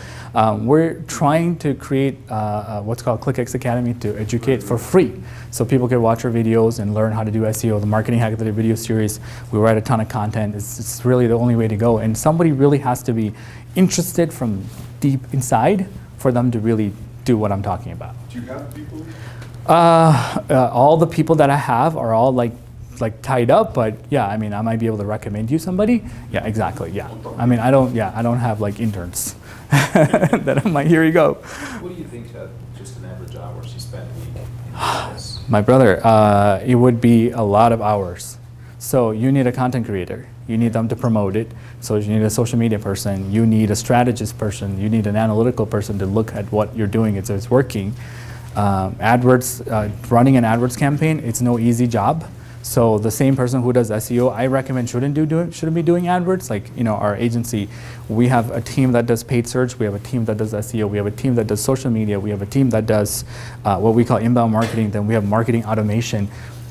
We're trying to create what's called ClickX Academy to educate for free. So people can watch our videos and learn how to do SEO. The Marketing Hack of the Day video series, we write a ton of content. It's really the only way to go. And somebody really has to be interested from deep inside for them to really do what I'm talking about. Do you have people? All the people that I have are all like tied up, but yeah, I mean, I might be able to recommend you somebody. Yeah, exactly. Yeah, I mean, I don't have like interns that I'm like, here you go. What do you think just an average hour she spent a week in this? My brother, it would be a lot of hours. So you need a content creator. You need them to promote it. So you need a social media person. You need a strategist person. You need an analytical person to look at what you're doing so it's working. AdWords, running an AdWords campaign, it's no easy job. So the same person who does SEO, I recommend shouldn't be doing AdWords. Like, you know, our agency, we have a team that does paid search, we have a team that does SEO, we have a team that does social media, we have a team that does what we call inbound marketing, then we have marketing automation.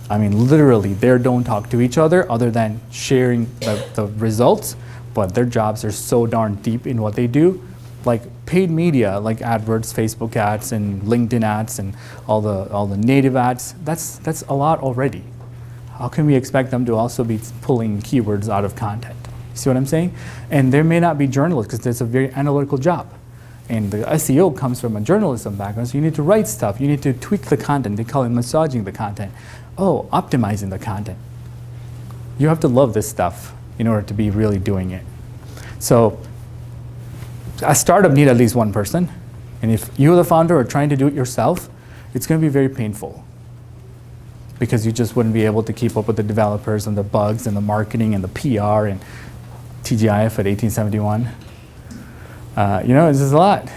I mean, literally, they don't talk to each other than sharing the results, but their jobs are so darn deep in what they do. Like paid media, like AdWords, Facebook ads, and LinkedIn ads, and all the native ads, that's a lot already. How can we expect them to also be pulling keywords out of content? See what I'm saying? And there may not be journalists because it's a very analytical job. And the SEO comes from a journalism background, so you need to write stuff. You need to tweak the content. They call it massaging the content. Oh, optimizing the content. You have to love this stuff in order to be really doing it. So a startup needs at least one person. And if you, the founder, are trying to do it yourself, it's going to be very painful, because you just wouldn't be able to keep up with the developers and the bugs and the marketing and the PR and TGIF at 1871. You know, it's just a lot.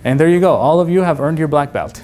And there you go. All of you have earned your black belt.